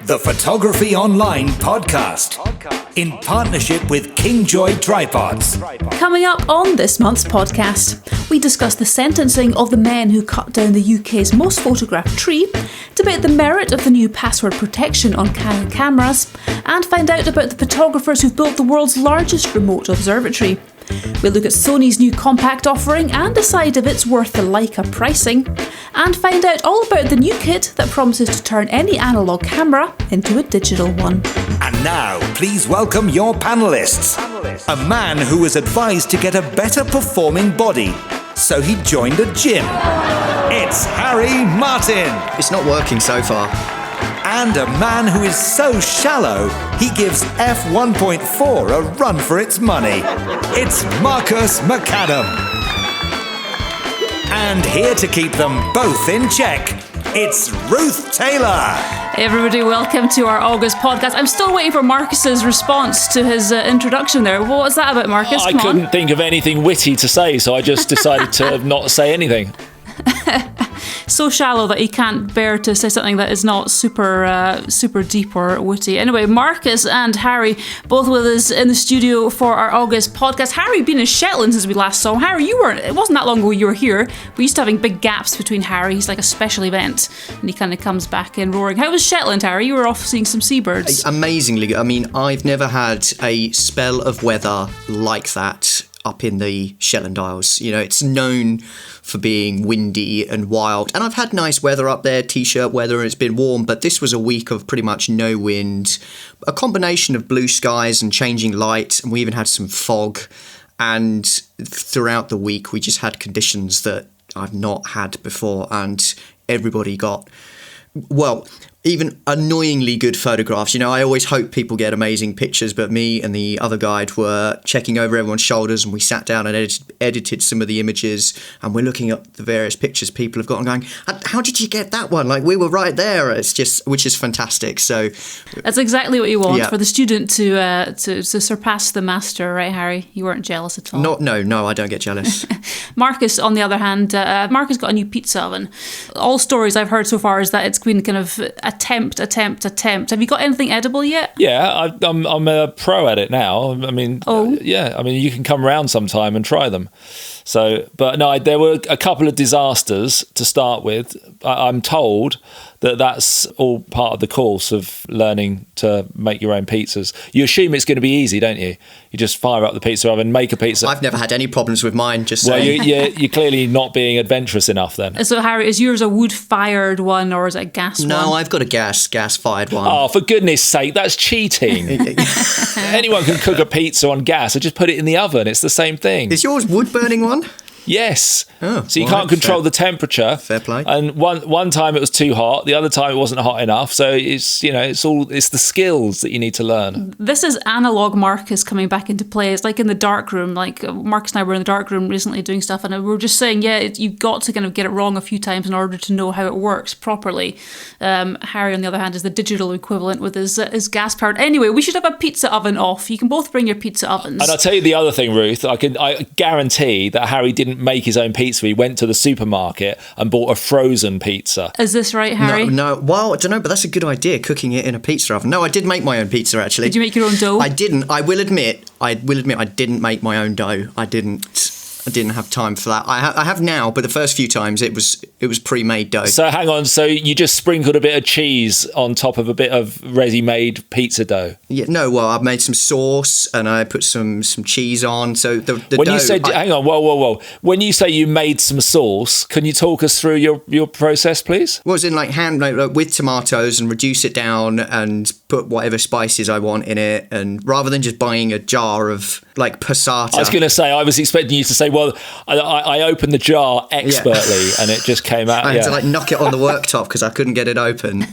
the Photography Online podcast, in partnership with Kingjoy Tripods. Coming up on this month's podcast, we discuss the sentencing of the men who cut down the UK's most photographed tree, debate the merit of the new password protection on Canon cameras, and find out about the photographers who've built the world's largest remote observatory. We'll look at Sony's new compact offering and decide if it's worth the Leica pricing, and find out all about the new kit that promises to turn any analogue camera into a digital one. And now, please welcome your panellists. A man who was advised to get a better performing body, so he joined a gym. It's Harry Martin. It's not working so far. And a man who is so shallow, he gives F1.4 a run for its money. It's Marcus McAdam. And here to keep them both in check, it's Ruth Taylor. Hey everybody, welcome to our August podcast. I'm still waiting for Marcus's response to his introduction there. What was that about, Marcus? I couldn't think of anything witty to say, so I just decided to not say anything. So shallow that he can't bear to say something that is not super deep or witty. Anyway, Marcus and Harry both with us in the studio for our August podcast. Harry been in Shetland since we last saw him. Harry, it wasn't that long ago you were here. We used to having big gaps between Harry. He's like a special event and he kind of comes back in roaring. How was Shetland, Harry? You were off seeing some seabirds. Amazingly good. I mean, I've never had a spell of weather like that up in the Shetland Isles. You know, it's known for being windy and wild. And I've had nice weather up there, t-shirt weather, and it's been warm. But this was a week of pretty much no wind, a combination of blue skies and changing light. And we even had some fog. And throughout the week, we just had conditions that I've not had before. And everybody got, well, even annoyingly good photographs. You know, I always hope people get amazing pictures, but me and the other guide were checking over everyone's shoulders, and we sat down and edited some of the images, and we're looking at the various pictures people have got and going, how did you get that one? Like, we were right there. It's just, which is fantastic. So that's exactly what you want, for the student to surpass the master, right, Harry? You weren't jealous at all? No, I don't get jealous. Marcus, on the other hand, Marcus got a new pizza oven. All stories I've heard so far is that it's been kind of attempt. Have you got anything edible yet? Yeah, I'm a pro at it now. I mean, you can come round sometime and try them. So, but no, there were a couple of disasters to start with. I'm told that that's all part of the course of learning to make your own pizzas. You assume it's going to be easy, don't you? You just fire up the pizza oven, make a pizza. I've never had any problems with mine, just saying. Well, you're clearly not being adventurous enough then. So, Harry, is yours a wood-fired one or is it a gas one? No, I've got a gas-fired one. Oh, for goodness sake, that's cheating. Anyone can cook a pizza on gas, or just put it in the oven. It's the same thing. Is yours wood-burning one? Yes. So you can't control the temperature. Fair play. And one time it was too hot, the other time it wasn't hot enough. So it's the skills that you need to learn. This is analog Marcus coming back into play. It's like in the dark room. Like Marcus and I were in the dark room recently doing stuff, and we were just saying, you've got to kind of get it wrong a few times in order to know how it works properly. Harry, on the other hand, is the digital equivalent with his gas powered. Anyway, we should have a pizza oven off. You can both bring your pizza ovens. And I'll tell you the other thing, Ruth. I guarantee that Harry didn't make his own pizza. He went to the supermarket and bought a frozen pizza. Is this right, Harry? No. Well, I don't know, but that's a good idea, cooking it in a pizza oven. No, I did make my own pizza, actually. Did you make your own dough? I didn't. I will admit I didn't make my own dough. I didn't have time for that. I have now, but the first few times it was pre-made dough. So hang on, so you just sprinkled a bit of cheese on top of a bit of ready-made pizza dough? Yeah, no, well, I made some sauce and I put some cheese on. So the when dough... you said, hang on, whoa. When you say you made some sauce, can you talk us through your process, please? Well, it's in like with tomatoes and reduce it down and put whatever spices I want in it. And rather than just buying a jar of like passata... I was going to say, I was expecting you to say, well, I opened the jar expertly and it just came out. I had to like knock it on the worktop because I couldn't get it open.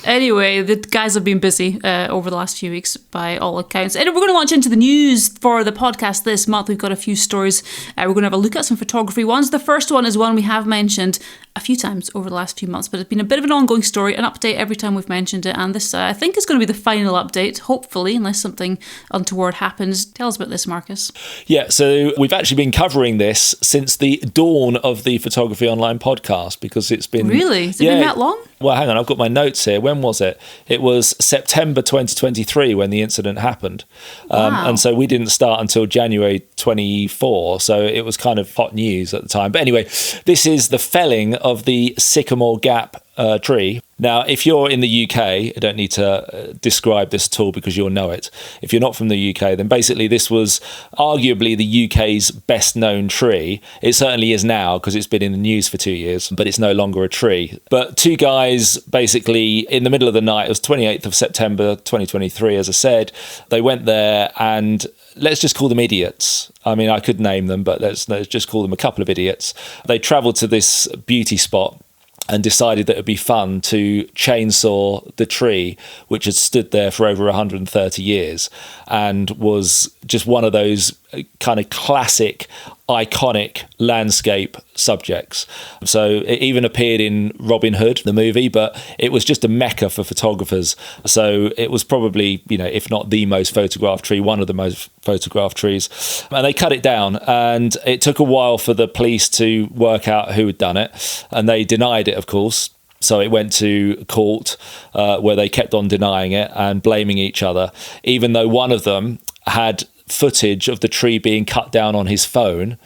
Anyway, the guys have been busy over the last few weeks by all accounts. And we're going to launch into the news for the podcast this month. We've got a few stories. We're going to have a look at some photography ones. The first one is one we have mentioned a few times over the last few months, but it's been a bit of an ongoing story, an update every time we've mentioned it, and this I think is going to be the final update, hopefully, unless something untoward happens. Tell us about this, Marcus. Yeah, so we've actually been covering this since the dawn of the Photography Online podcast, because it's been... Really? Has it been that long? Well, hang on, I've got my notes here. When was it? It was September 2023 when the incident happened. Wow. And so we didn't start until January 24, so it was kind of hot news at the time. But anyway, this is the felling of the Sycamore Gap tree. Now, if you're in the UK, I don't need to describe this at all because you'll know it. If you're not from the UK, then basically this was arguably the UK's best known tree. It certainly is now because it's been in the news for 2 years, but it's no longer a tree. But two guys basically in the middle of the night, it was 28th of September 2023, as I said, they went there and let's just call them idiots. I mean, I could name them, but let's just call them a couple of idiots. They travelled to this beauty spot and decided that it would be fun to chainsaw the tree, which had stood there for over 130 years and was just one of those kind of classic, iconic landscape subjects. So it even appeared in Robin Hood, the movie, but it was just a mecca for photographers. So it was probably, if not the most photographed tree, one of the most photographed trees. And they cut it down, and it took a while for the police to work out who had done it. And they denied it, of course. So it went to court where they kept on denying it and blaming each other, even though one of them had footage of the tree being cut down on his phone.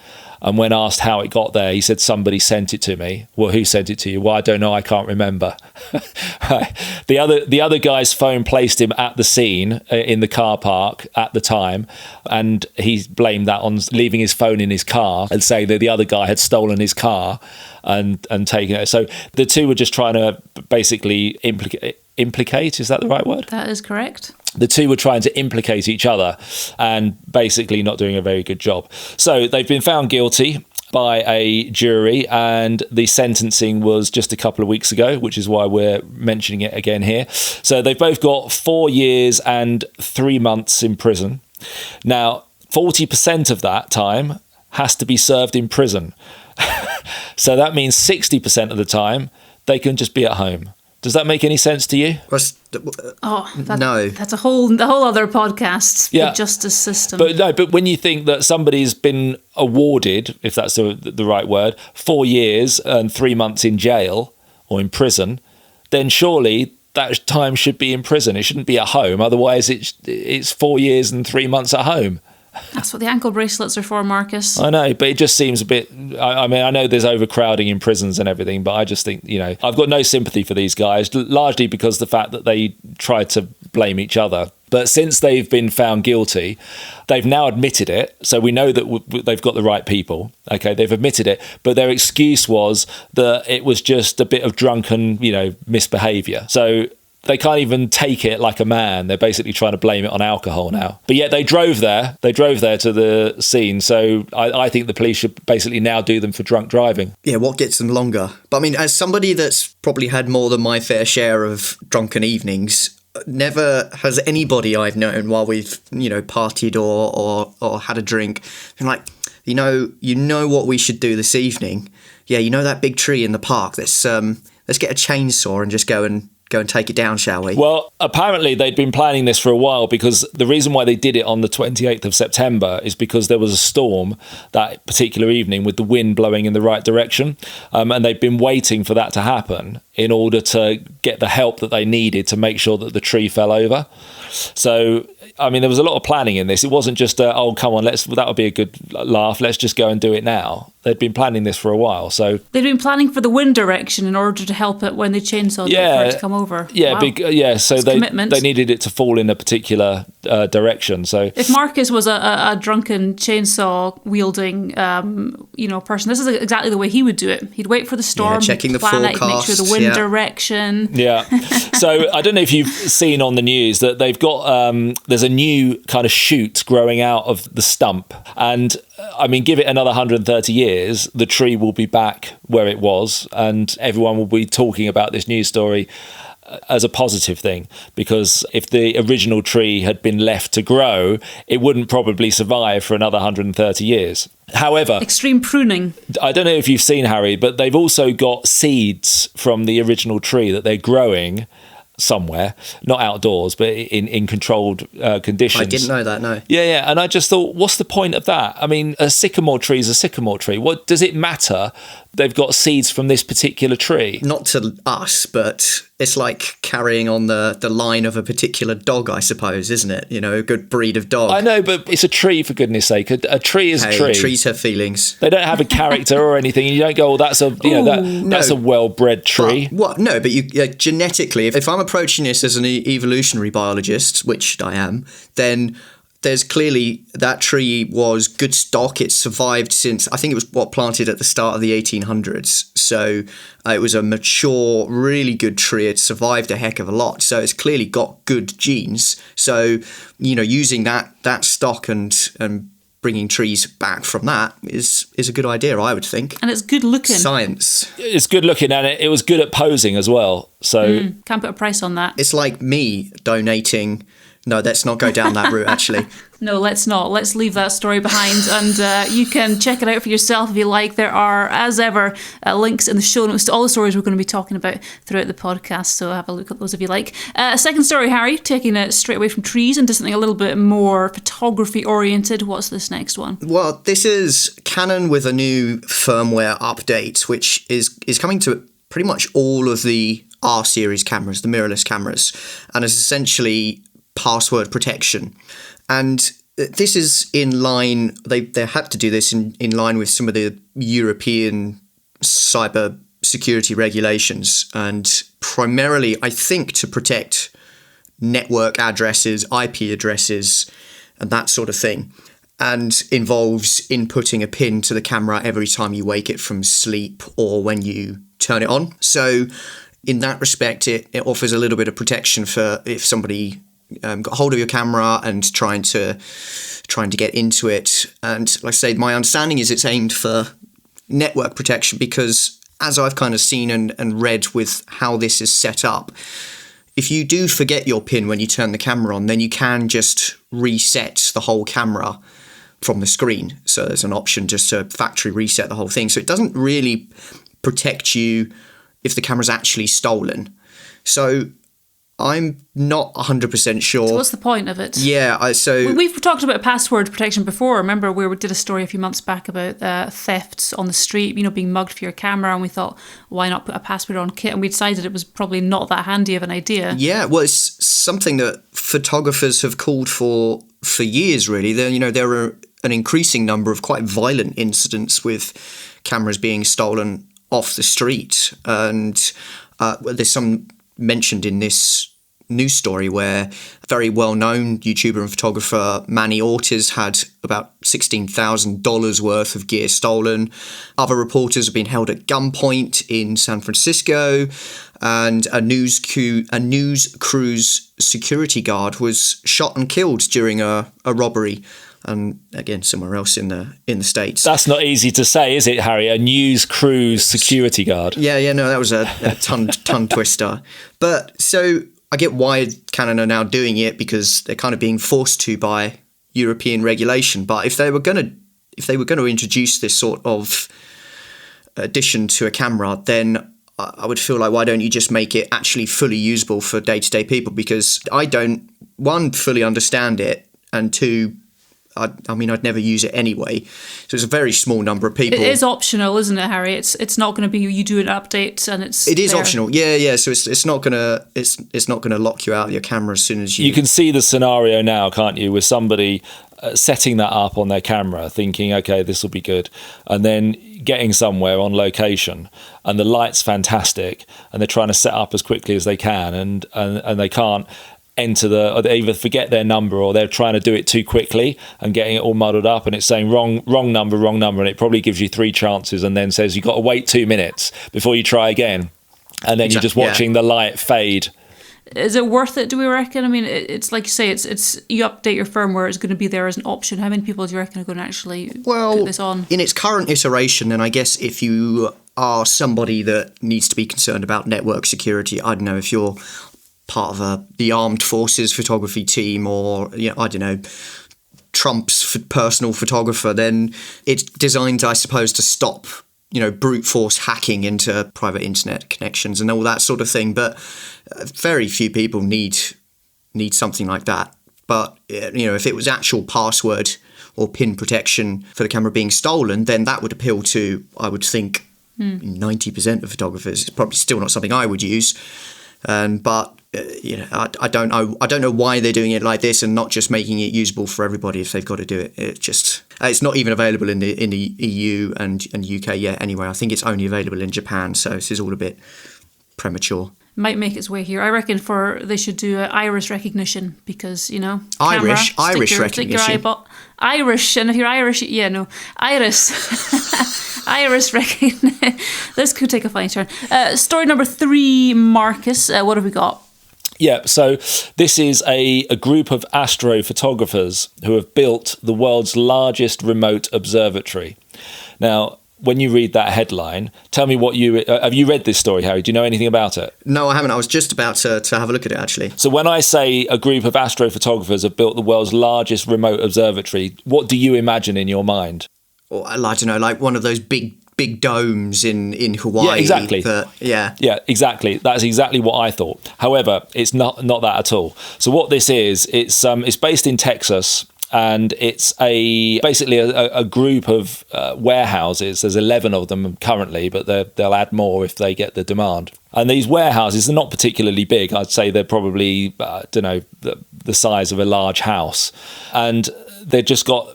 And when asked how it got there, he said, somebody sent it to me. Well, who sent it to you? Well, I don't know. I can't remember. Right. The other guy's phone placed him at the scene in the car park at the time. And he blamed that on leaving his phone in his car and saying that the other guy had stolen his car and taken it. So the two were just trying to basically implicate. Is that the right word? That is correct. The two were trying to implicate each other and basically not doing a very good job. So they've been found guilty by a jury, and the sentencing was just a couple of weeks ago, which is why we're mentioning it again here. So they've both got 4 years and 3 months in prison. Now, 40% of that time has to be served in prison. So that means 60% of the time they can just be at home. Does that make any sense to you? No. That's a whole other podcast. Yeah. The justice system. But when you think that somebody's been awarded, if that's the right word, 4 years and 3 months in jail or in prison, then surely that time should be in prison. It shouldn't be at home. Otherwise, it's 4 years and 3 months at home. That's what the ankle bracelets are for, Marcus. I know, but it just seems a bit... I mean, I know there's overcrowding in prisons and everything, but I just think, I've got no sympathy for these guys, largely because the fact that they tried to blame each other. But since they've been found guilty, they've now admitted it. So we know that they've got the right people. Okay, they've admitted it. But their excuse was that it was just a bit of drunken, misbehaviour. So they can't even take it like a man. They're basically trying to blame it on alcohol now. But yet they drove there. They drove there to the scene. So I think the police should basically now do them for drunk driving. Yeah, what gets them longer? But I mean, as somebody that's probably had more than my fair share of drunken evenings, never has anybody I've known while we've, partied or had a drink been like, you know what we should do this evening? Yeah, that big tree in the park. Let's get a chainsaw and just go and take it down, shall we? Well, apparently they'd been planning this for a while, because the reason why they did it on the 28th of September is because there was a storm that particular evening with the wind blowing in the right direction. And they'd been waiting for that to happen in order to get the help that they needed to make sure that the tree fell over. So, I mean, there was a lot of planning in this. It wasn't just, oh, come on, that would be a good laugh. Let's just go and do it now. They'd been planning this for a while. So they'd been planning for the wind direction in order to help it when they chainsawed it for it to come over. Yeah, wow. So they needed it to fall in a particular direction. So if Marcus was a drunken chainsaw wielding, person, this is exactly the way he would do it. He'd wait for the storm, checking the plan forecast, it, make sure the wind direction. Yeah. So I don't know if you've seen on the news that they've got there's a new kind of shoot growing out of the stump, and I mean, give it another 130 years, the tree will be back where it was, and everyone will be talking about this news story as a positive thing, because if the original tree had been left to grow, it wouldn't probably survive for another 130 years. However, extreme pruning. I don't know if you've seen, Harry, but they've also got seeds from the original tree that they're growing somewhere, not outdoors, but in controlled conditions. I didn't know that, no. Yeah. And I just thought, what's the point of that? I mean, a sycamore tree is a sycamore tree. What does it matter? They've got seeds from this particular tree. Not to us, but it's like carrying on the line of a particular dog, I suppose, isn't it? You know, a good breed of dog. I know, but it's a tree, for goodness sake. A tree is a tree. Trees have feelings. They don't have a character or anything. You don't go, that's a that's a well-bred tree. But you genetically, if I'm approaching this as an evolutionary biologist, which I am, then there's clearly that tree was good stock. It survived since, I think it was planted at the start of the 1800s. So it was a mature, really good tree. It survived a heck of a lot. So it's clearly got good genes. So, using that stock and bringing trees back from that is a good idea, I would think. And it's good looking. Science. It's good looking, and it was good at posing as well. So can't put a price on that. It's like me donating. No, let's not go down that route, actually. No, let's not. Let's leave that story behind, and you can check it out for yourself if you like. There are, as ever, links in the show notes to all the stories we're going to be talking about throughout the podcast, so have a look at those if you like. Second story, Harry, taking it straight away from trees into something a little bit more photography-oriented. What's this next one? Well, this is Canon with a new firmware update, which is coming to pretty much all of the R-series cameras, the mirrorless cameras, and is essentially password protection. And this is in line, they had to do this in line with some of the European cyber security regulations, and primarily, I think, to protect network addresses, IP addresses, and that sort of thing, and involves inputting a pin to the camera every time you wake it from sleep or when you turn it on. So in that respect, it offers a little bit of protection for if somebody got hold of your camera and trying to get into it. And like I say, my understanding is it's aimed for network protection, because as I've kind of seen and read with how this is set up, if you do forget your PIN when you turn the camera on, then you can just reset the whole camera from the screen. So there's an option just to factory reset the whole thing. So it doesn't really protect you if the camera's actually stolen. So I'm not 100% sure. So what's the point of it? Yeah, we've talked about password protection before. Remember, we did a story a few months back about thefts on the street, being mugged for your camera, and we thought, why not put a password on kit? And we decided it was probably not that handy of an idea. Yeah, well, it's something that photographers have called for years, really. There are an increasing number of quite violent incidents with cameras being stolen off the street, and there's some mentioned in this news story where very well-known YouTuber and photographer Manny Ortiz had about $16,000 worth of gear stolen. Other reporters have been held at gunpoint in San Francisco, and a news crew's security guard was shot and killed during a robbery. And again, somewhere else in the States. That's not easy to say, is it, Harry? A news crew's security guard. Yeah, no, that was a tongue twister. But so I get why Canon are now doing it, because they're kind of being forced to by European regulation. But if they were going to introduce this sort of addition to a camera, then I would feel like, why don't you just make it actually fully usable for day-to-day people? Because I don't, one, fully understand it, and two, I'd never use it anyway. So it's a very small number of people. It is optional, isn't it, Harry? It's not going to be you do an update and it's. It is optional. Yeah. So it's not gonna lock you out of your camera as soon as you. You can see the scenario now, can't you, with somebody setting that up on their camera, thinking, okay, this will be good, and then getting somewhere on location, and the light's fantastic, and they're trying to set up as quickly as they can, and they can't or they either forget their number, or they're trying to do it too quickly and getting it all muddled up, and it's saying wrong number, and it probably gives you 3 chances and then says you've got to wait 2 minutes before you try again, and then you're just watching the light fade. Is it worth it, do we reckon? I mean, it's like you say, it's you update your firmware, it's going to be there as an option. How many people do you reckon are going to actually put this on? In its current iteration, and I guess if you are somebody that needs to be concerned about network security, I don't know, if you're part of the armed forces photography team, or I don't know, Trump's personal photographer, then it's designed, I suppose, to stop brute force hacking into private internet connections and all that sort of thing. But very few people need something like that. But if it was actual password or PIN protection for the camera being stolen, then that would appeal to, I would think, 90% of photographers. It's probably still not something I would use. But I don't know why they're doing it like this and not just making it usable for everybody if they've got to do it. It's not even available in the EU and UK yet anyway. I think it's only available in Japan, so this is all a bit premature. Might make its way here. I reckon they should do iris recognition because, Irish recognition. Stick your eyeball. Irish, and if you're Irish, iris. Iris recognition. This could take a funny turn. Story number 3, Marcus. What have we got? Yeah, so this is a group of astrophotographers who have built the world's largest remote observatory. Now, when you read that headline, tell me have you read this story, Harry? Do you know anything about it? No, I haven't. I was just about to have a look at it, actually. So when I say a group of astrophotographers have built the world's largest remote observatory, what do you imagine in your mind? Or, I don't know, like one of those big domes in Hawaii. Yeah, exactly. Yeah, exactly. That's exactly what I thought. However, it's not that at all. So what this is, it's based in Texas. And it's basically a group of warehouses. There's 11 of them currently, but they'll add more if they get the demand. And these warehouses are not particularly big. I'd say they're probably, the size of a large house. And they've just got,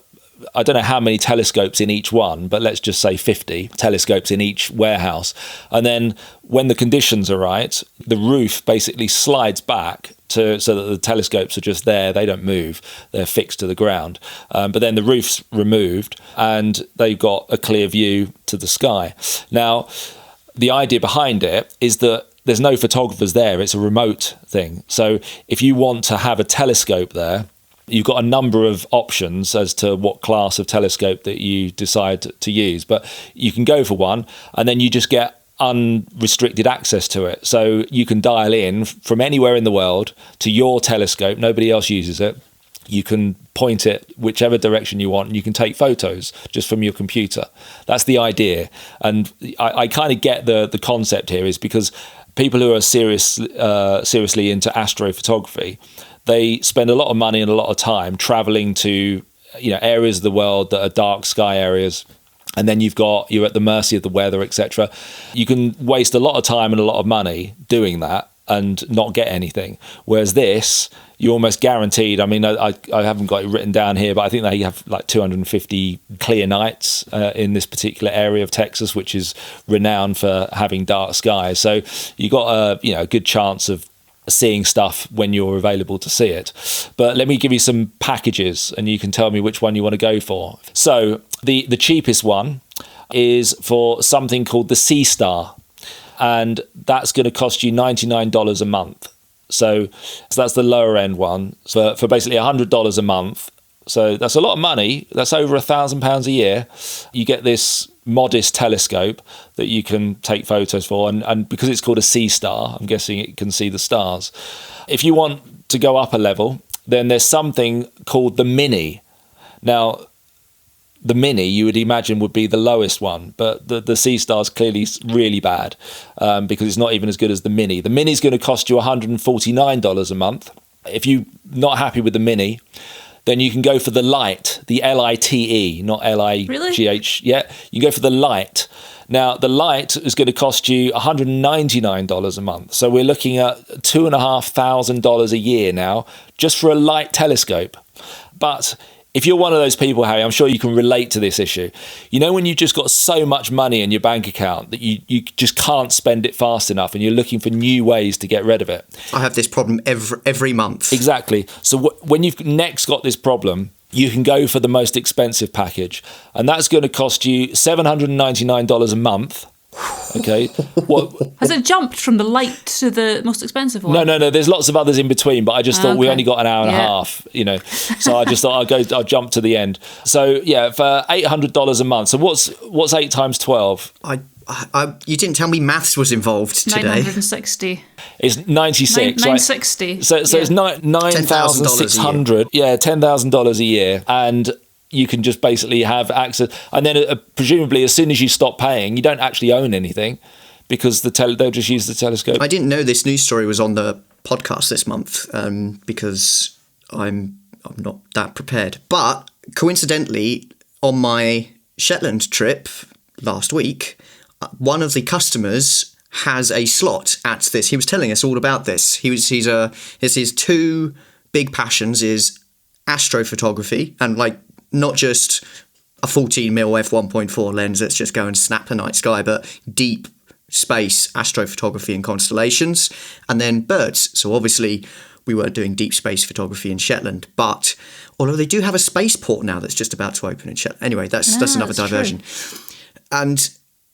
I don't know how many telescopes in each one, but let's just say 50 telescopes in each warehouse. And then when the conditions are right, the roof basically slides back so that the telescopes are just there. They don't move. They're fixed to the ground. But then the roof's removed and they've got a clear view to the sky. Now, the idea behind it is that there's no photographers there. It's a remote thing. So if you want to have a telescope there, you've got a number of options as to what class of telescope that you decide to use. But you can go for one and then you just get unrestricted access to it. So you can dial in from anywhere in the world to your telescope. Nobody else uses it. You can point it whichever direction you want and you can take photos just from your computer. That's the idea. And I kind of get the concept here is because people who are seriously into astrophotography, they spend a lot of money and a lot of time traveling to areas of the world that are dark sky areas. And then you're at the mercy of the weather, etc. You can waste a lot of time and a lot of money doing that and not get anything. Whereas this, you're almost guaranteed. I mean, I haven't got it written down here, but I think they have like 250 clear nights in this particular area of Texas, which is renowned for having dark skies. So you got a good chance of seeing stuff when you're available to see it. But let me give you some packages and you can tell me which one you want to go for. So the cheapest one is for something called the Sea Star, and that's going to cost you $99 a month. So that's the lower end one for basically $100 a month. So that's a lot of money. That's over £1,000 a year. You get this modest telescope that you can take photos for. And because it's called a Sea Star, I'm guessing it can see the stars. If you want to go up a level, then there's something called the Mini. Now, the Mini, you would imagine, would be the lowest one, but the Sea Star is clearly really bad because it's not even as good as the Mini. The Mini is going to cost you $149 a month. If you're not happy with the Mini, then you can go for the Lite, the Lite, not Ligh. Really? Yeah, you can go for the Lite. Now, the Lite is going to cost you $199 a month. So we're looking at $2,500 a year now just for a light telescope. But if you're one of those people, Harry, I'm sure you can relate to this issue. You know, when you've just got so much money in your bank account that you just can't spend it fast enough and you're looking for new ways to get rid of it. I have this problem every month. Exactly. So when you've next got this problem, you can go for the most expensive package. And that's going to cost you $799 a month. Okay. What? Has it jumped from the light to the most expensive one? No. There's lots of others in between, but I just thought we only got an hour and a half, So I just thought I'll jump to the end. So yeah, for $800 a month. So what's 8 times 12? You didn't tell me maths was involved today. 960. It's 96. 960. Right? So it's $9,600. Yeah, $10,000 a year, and you can just basically have access. And then presumably, as soon as you stop paying, you don't actually own anything because they'll just use the telescope. I didn't know this news story was on the podcast this month because I'm not that prepared. But coincidentally, on my Shetland trip last week, one of the customers has a slot at this. He was telling us all about this. His 2 big passions is astrophotography, and like not just a 14mm f1.4 lens that's just go and snap the night sky, but deep space astrophotography and constellations, and then birds. So obviously we were doing deep space photography in Shetland, but although they do have a spaceport now that's just about to open in Shetland. Anyway, that's another diversion. True. And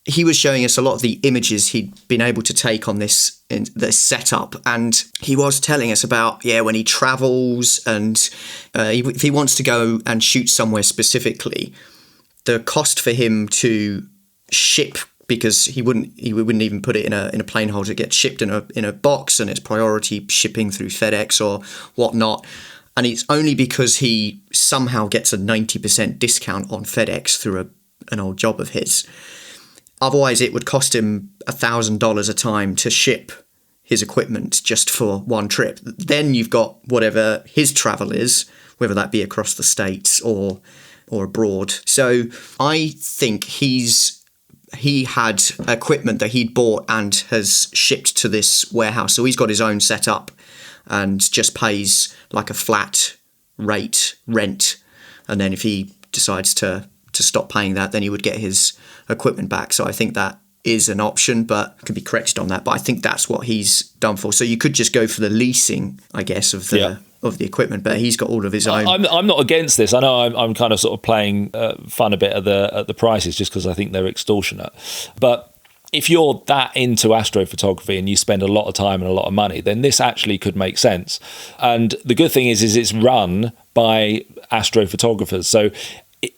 he was showing us a lot of the images he'd been able to take on this setup, and he was telling us about when he travels and if he wants to go and shoot somewhere specifically, the cost for him to ship, because he wouldn't even put it in a plane holder, it gets shipped in a box, and it's priority shipping through FedEx or whatnot. And it's only because he somehow gets a 90% discount on FedEx through an old job of his. Otherwise, it would cost him $1,000 a time to ship his equipment just for one trip. Then you've got whatever his travel is, whether that be across the States or abroad. So I think he had equipment that he'd bought and has shipped to this warehouse. So he's got his own setup and just pays like a flat rate rent. And then if he decides to stop paying that, then he would get his equipment back. So I think that is an option, but I could be corrected on that. But I think that's what he's done for. So you could just go for the leasing, I guess, of the equipment, but he's got all of his own. I'm not against this. I know I'm kind of sort of playing fun a bit at the prices just because I think they're extortionate. But if you're that into astrophotography and you spend a lot of time and a lot of money, then this actually could make sense. And the good thing is it's run by astrophotographers. So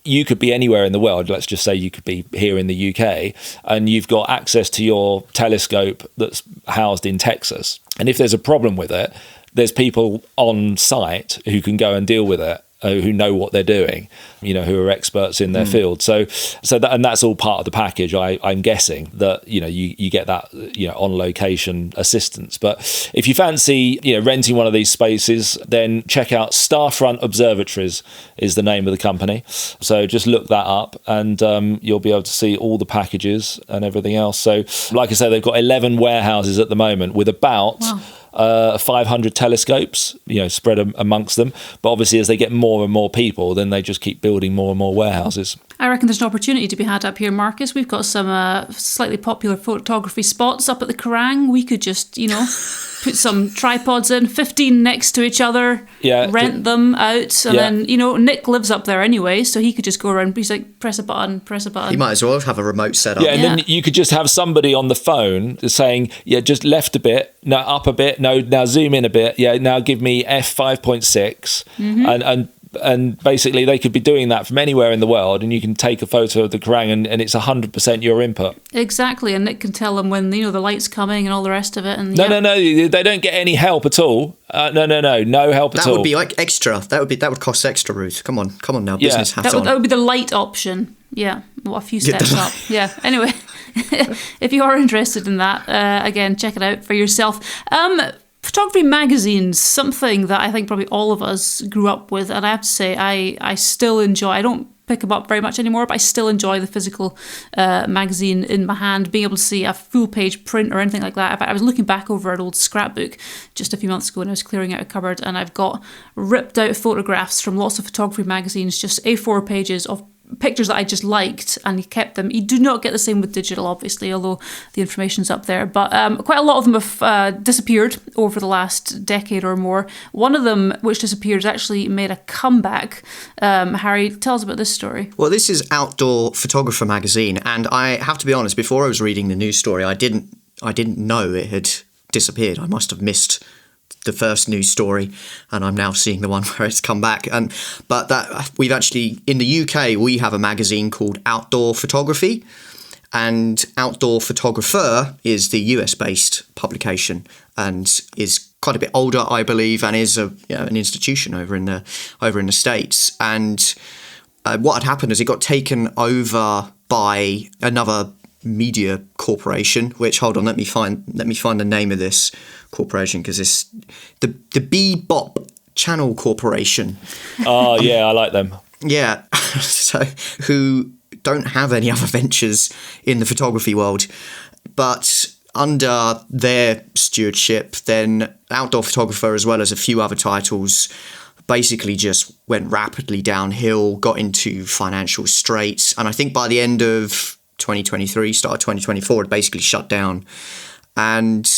you could be anywhere in the world. Let's just say you could be here in the UK and you've got access to your telescope that's housed in Texas. And if there's a problem with it, there's people on site who can go and deal with it, who know what they're doing, who are experts in their field. So and that's all part of the package. I'm guessing that, you get that, on location assistance. But if you fancy, renting one of these spaces, then check out Starfront Observatories is the name of the company. So just look that up and you'll be able to see all the packages and everything else. So like I say, they've got 11 warehouses at the moment with about 500 telescopes, spread amongst them. But obviously, as they get more and more people, then they just keep building more and more warehouses. I reckon there's an opportunity to be had up here, Marcus. We've got some slightly popular photography spots up at the Kerrang. We could just, put some tripods in, 15 next to each other, rent them out. And then, Nick lives up there anyway, so he could just go around. He's like, press a button. He might as well have a remote setup. Yeah, and then you could just have somebody on the phone saying, just left a bit, no, up a bit, no, now zoom in a bit. Yeah, now give me f5.6. And basically they could be doing that from anywhere in the world, and you can take a photo of the Kerrang and it's 100% your input. Exactly, and Nick can tell them when the light's coming and all the rest of it. And no, they don't get any help at all. No help at all. That would be like extra. That would cost extra, Ruth. Come on now, business hats on. That would be the light option. Yeah, well, a few steps up. Yeah. Anyway, if you are interested in that, again, check it out for yourself. Photography magazines, something that I think probably all of us grew up with, and I have to say I still enjoy. I don't pick them up very much anymore, but I still enjoy the physical magazine in my hand, being able to see a full page print or anything like that. In fact, I was looking back over an old scrapbook just a few months ago when I was clearing out a cupboard, and I've got ripped out photographs from lots of photography magazines, just A4 pages of pictures that I just liked and kept them. You do not get the same with digital, obviously, although the information's up there. But quite a lot of them have disappeared over the last decade or more. One of them, which disappeared, actually made a comeback. Harry, tell us about this story. Well, this is Outdoor Photographer magazine, and I have to be honest, before I was reading the news story, I didn't know it had disappeared. I must have missed the first news story, and I'm now seeing the one where it's come back. But that we've actually, in the UK, we have a magazine called Outdoor Photography, and Outdoor Photographer is the US-based publication and is quite a bit older, I believe, and is an institution over in the States. And what had happened is it got taken over by another media corporation, which, hold on, let me find the name of this corporation, because it's the Bebop Channel Corporation. Oh yeah, I like them. Yeah, so who don't have any other ventures in the photography world, but under their stewardship, then Outdoor Photographer, as well as a few other titles, basically just went rapidly downhill, got into financial straits, and I think by the end of 2023, start of 2024, it basically shut down. And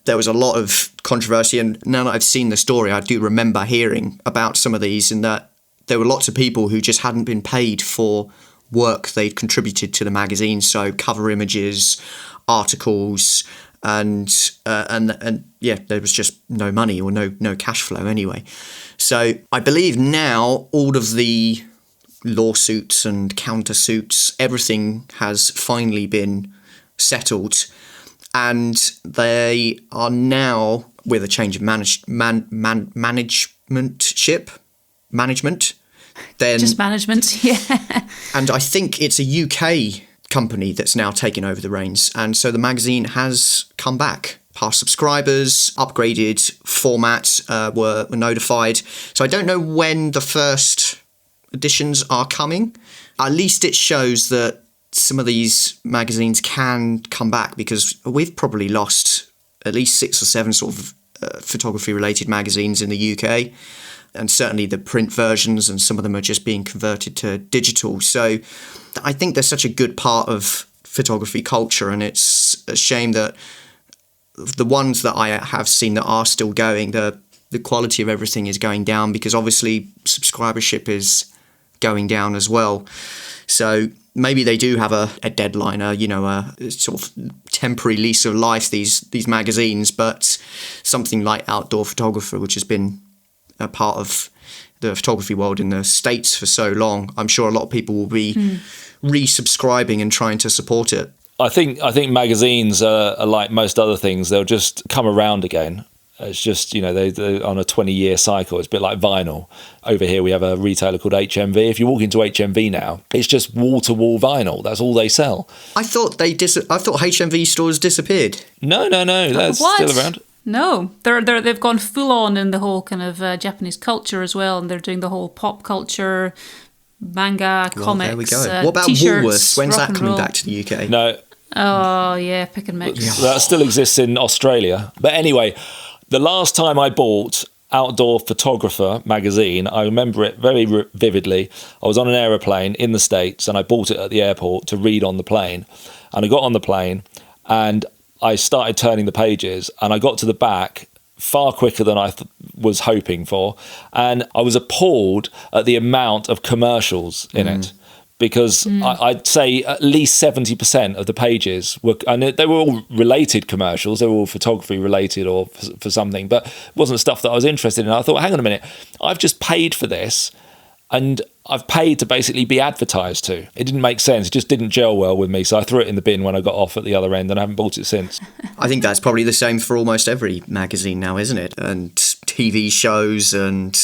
there was a lot of controversy, and now that I've seen the story, I do remember hearing about some of these, and that there were lots of people who just hadn't been paid for work they'd contributed to the magazine, so cover images, articles, and yeah, there was just no money or no cash flow anyway. So I believe now all of the lawsuits and countersuits, everything has finally been settled, and they are now, with a change of management, then just management, yeah. And I think it's a UK company that's now taken over the reins, and so the magazine has come back. Past subscribers, upgraded formats were notified. So I don't know when the first editions are coming. At least it shows that some of these magazines can come back, because we've probably lost at least 6 or 7 sort of photography related magazines in the UK, and certainly the print versions, and some of them are just being converted to digital. So I think they're such a good part of photography culture, and it's a shame that the ones that I have seen that are still going, the quality of everything is going down, because obviously subscribership is going down as well. So maybe they do have a deadline, a sort of temporary lease of life, these magazines, but something like Outdoor Photographer, which has been a part of the photography world in the States for so long, I'm sure a lot of people will be resubscribing and trying to support it. I think magazines are like most other things. They'll just come around again. It's just, they're on a 20-year cycle. It's a bit like vinyl. Over here we have a retailer called HMV. If you walk into HMV now, it's just wall-to-wall vinyl. That's all they sell. I thought HMV stores disappeared. No, they're still around. No, they've gone full on in the whole kind of Japanese culture as well, and they're doing the whole pop culture, manga, comics. There we go. What about T-shirts, Woolworths? When's that coming roll. back to the UK? No. Oh yeah, pick and mix. That still exists in Australia. But anyway, the last time I bought Outdoor Photographer magazine, I remember it very vividly. I was on an aeroplane in the States, and I bought it at the airport to read on the plane. And I got on the plane, and I started turning the pages, and I got to the back far quicker than I was hoping for, and I was appalled at the amount of commercials in it, because I'd say at least 70% of the pages were, and they were all related commercials, they were all photography related or for something, but it wasn't stuff that I was interested in. I thought, hang on a minute, I've just paid for this, and I've paid to basically be advertised to. It didn't make sense. It just didn't gel well with me. So I threw it in the bin when I got off at the other end, and I haven't bought it since. I think that's probably the same for almost every magazine now, isn't it? And TV shows, and,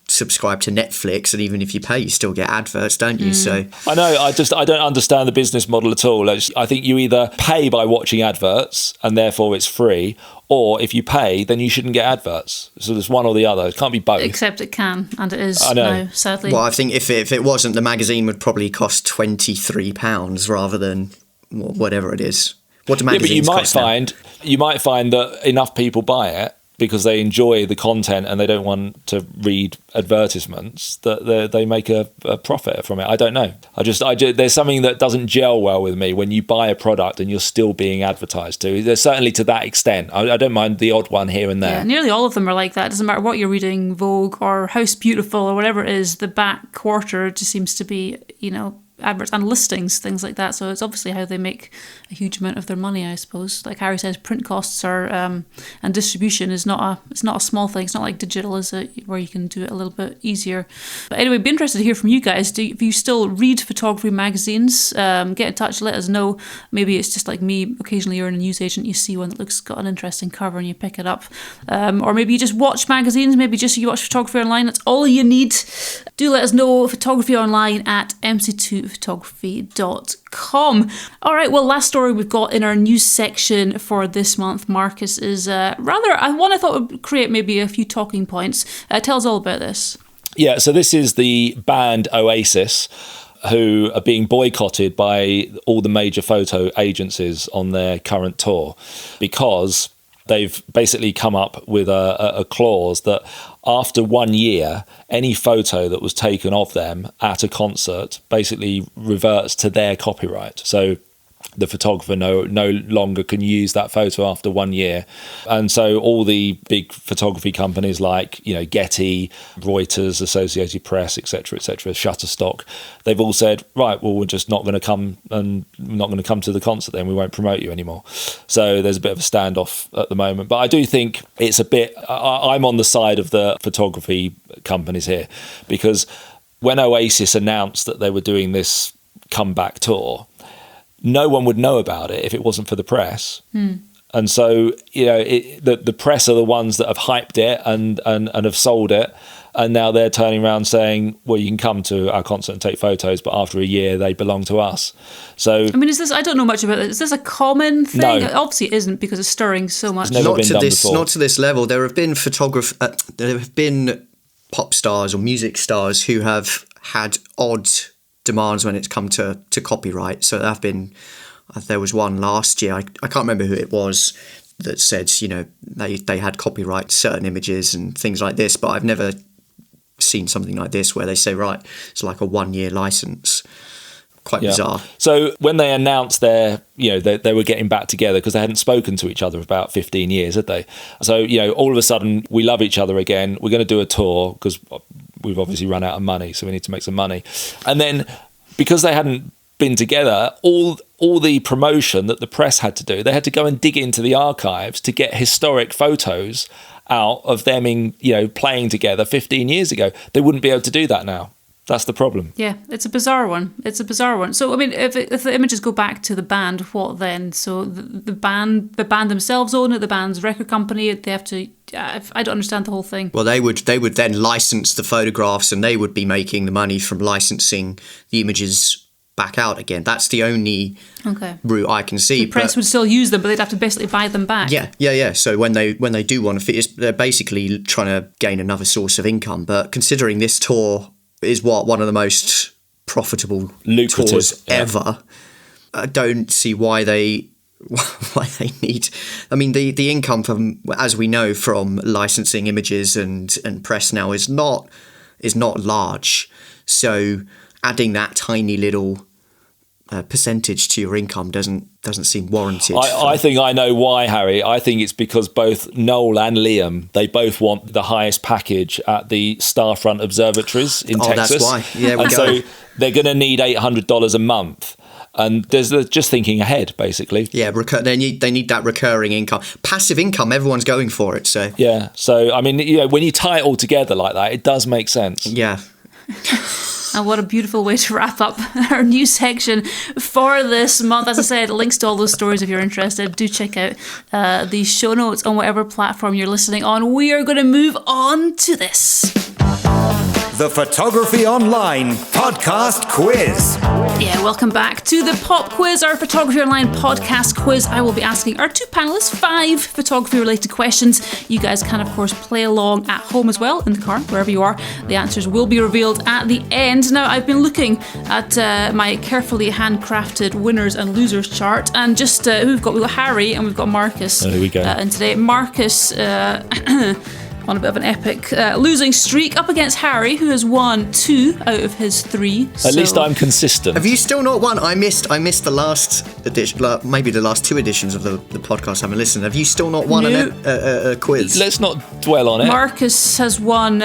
subscribe to Netflix, and even if you pay, you still get adverts, don't you? So I know, I don't understand the business model at all. I think you either pay by watching adverts, and therefore it's free, or if you pay, then you shouldn't get adverts. So there's one or the other. It can't be both. Except it can, and it is I know. now, sadly. Well, I think if it wasn't, the magazine would probably cost £23 rather than whatever it is. What do magazines cost now? You might find that enough people buy it, because they enjoy the content and they don't want to read advertisements, that they make a profit from it. I don't know. There's something that doesn't gel well with me when you buy a product and you're still being advertised to. There's certainly to that extent. I don't mind the odd one here and there. Yeah, nearly all of them are like that. It doesn't matter what you're reading, Vogue or House Beautiful or whatever it is, the back quarter just seems to be, adverts and listings, things like that. So it's obviously how they make a huge amount of their money, I suppose. Like Harry says, print costs are and distribution is not a small thing. It's not like digital, is it, where you can do it a little bit easier. But anyway, be interested to hear from you guys. If you still read photography magazines, get in touch, let us know. Maybe it's just like me, occasionally you're in a newsagent, you see one that got an interesting cover and you pick it up. Or maybe you just watch magazines, maybe just you watch Photography Online, that's all you need. Do let us know, photography online at mc2photography.com. All right, well, last story we've got in our news section for this month, Marcus, is one I thought would create maybe a few talking points. Tell us all about this. Yeah, so this is the band Oasis, who are being boycotted by all the major photo agencies on their current tour because they've basically come up with a clause that after 1 year, any photo that was taken of them at a concert basically reverts to their copyright. So the photographer no longer can use that photo after 1 year. And so all the big photography companies like, Getty, Reuters, Associated Press, etc., Shutterstock, they've all said, right, well, we're just not going to come to the concert then. We won't promote you anymore. So there's a bit of a standoff at the moment. But I do think it's a bit, I'm on the side of the photography companies here, because when Oasis announced that they were doing this comeback tour, no one would know about it if it wasn't for the press. And so, the press are the ones that have hyped it and have sold it. And now they're turning around saying, well, you can come to our concert and take photos, but after a year, they belong to us. So, I mean, I don't know much about this. Is this a common thing? No. Obviously it isn't, because it's stirring so much. It's never been done before. Not to this level. There have been there have been pop stars or music stars who have had odd demands when it's come to copyright. So there was one last year, I can't remember who it was, that said, they had copyright certain images and things like this, but I've never seen something like this where they say, right, it's like a 1 year license. Quite bizarre. So when they announced they were getting back together, because they hadn't spoken to each other for about 15 years, had they? So, all of a sudden, we love each other again. We're going to do a tour because we've obviously run out of money, so we need to make some money. And then because they hadn't been together, all the promotion that the press had to do, they had to go and dig into the archives to get historic photos out of them playing together 15 years ago. They wouldn't be able to do that now. That's the problem. Yeah, it's a bizarre one. So, I mean, if the images go back to the band, what then? So the band themselves own it, the band's record company, they have to... I don't understand the whole thing. Well, they would then license the photographs, and they would be making the money from licensing the images back out again. That's the only route I can see. The press would still use them, but they'd have to basically buy them back. Yeah. So when they do want to fit, they're basically trying to gain another source of income. But considering this tour is one of the most profitable tours ever, I don't see why they need. I mean, the income from, as we know, from licensing images and press now is not large. So adding that tiny little percentage to your income doesn't seem warranted. I think I know why, Harry. I think it's because both Noel and Liam, they both want the highest package at the Starfront observatories in Texas. That's why. Yeah, so they're going to need $800 a month. And they're just thinking ahead, basically. Yeah, they need that recurring income. Passive income, everyone's going for it. So yeah. So, I mean, when you tie it all together like that, it does make sense. Yeah. And what a beautiful way to wrap up our news section for this month. As I said, links to all those stories if you're interested. Do check out the show notes on whatever platform you're listening on. We are going to move on to this. The Photography Online Podcast Quiz. Yeah, welcome back to the Pop Quiz, our Photography Online podcast quiz. I will be asking our two panellists 5 photography-related questions. You guys can, of course, play along at home as well, in the car, wherever you are. The answers will be revealed at the end. Now, I've been looking at my carefully handcrafted winners and losers chart, and just we've got Harry and we've got Marcus. Oh, here we go. And today, Marcus... on a bit of an epic losing streak up against Harry, who has won 2 out of his 3. At least I'm consistent. Have you still not won? I missed the last edition, maybe the last 2 editions of the podcast I haven't listened. Have you still not won a quiz? Let's not dwell on it. Marcus has won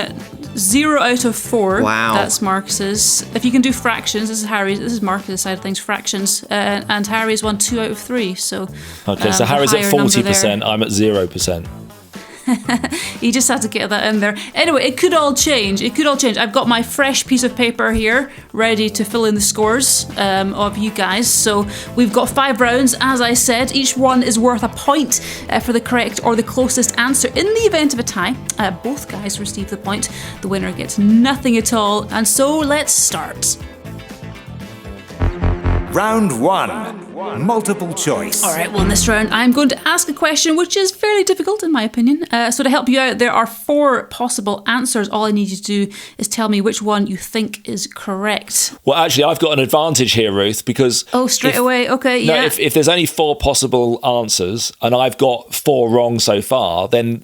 0 out of 4. Wow. That's Marcus's. If you can do fractions, this is Marcus's side of things, fractions. And Harry's won 2 out of 3. So okay, so Harry's at 40%, I'm at 0%. He just had to get that in there. Anyway, it could all change. I've got my fresh piece of paper here ready to fill in the scores of you guys. So we've got 5 rounds, as I said. Each one is worth a point for the correct or the closest answer. In the event of a tie, both guys receive the point. The winner gets nothing at all. And so let's start. Round 1. Multiple choice. All right, well, in this round, I'm going to ask a question which is fairly difficult, in my opinion. So to help you out, there are 4 possible answers. All I need you to do is tell me which one you think is correct. Well, actually, I've got an advantage here, Ruth, because... Oh, straight away? Okay, yeah. No, if there's only 4 possible answers and I've got 4 wrong so far, then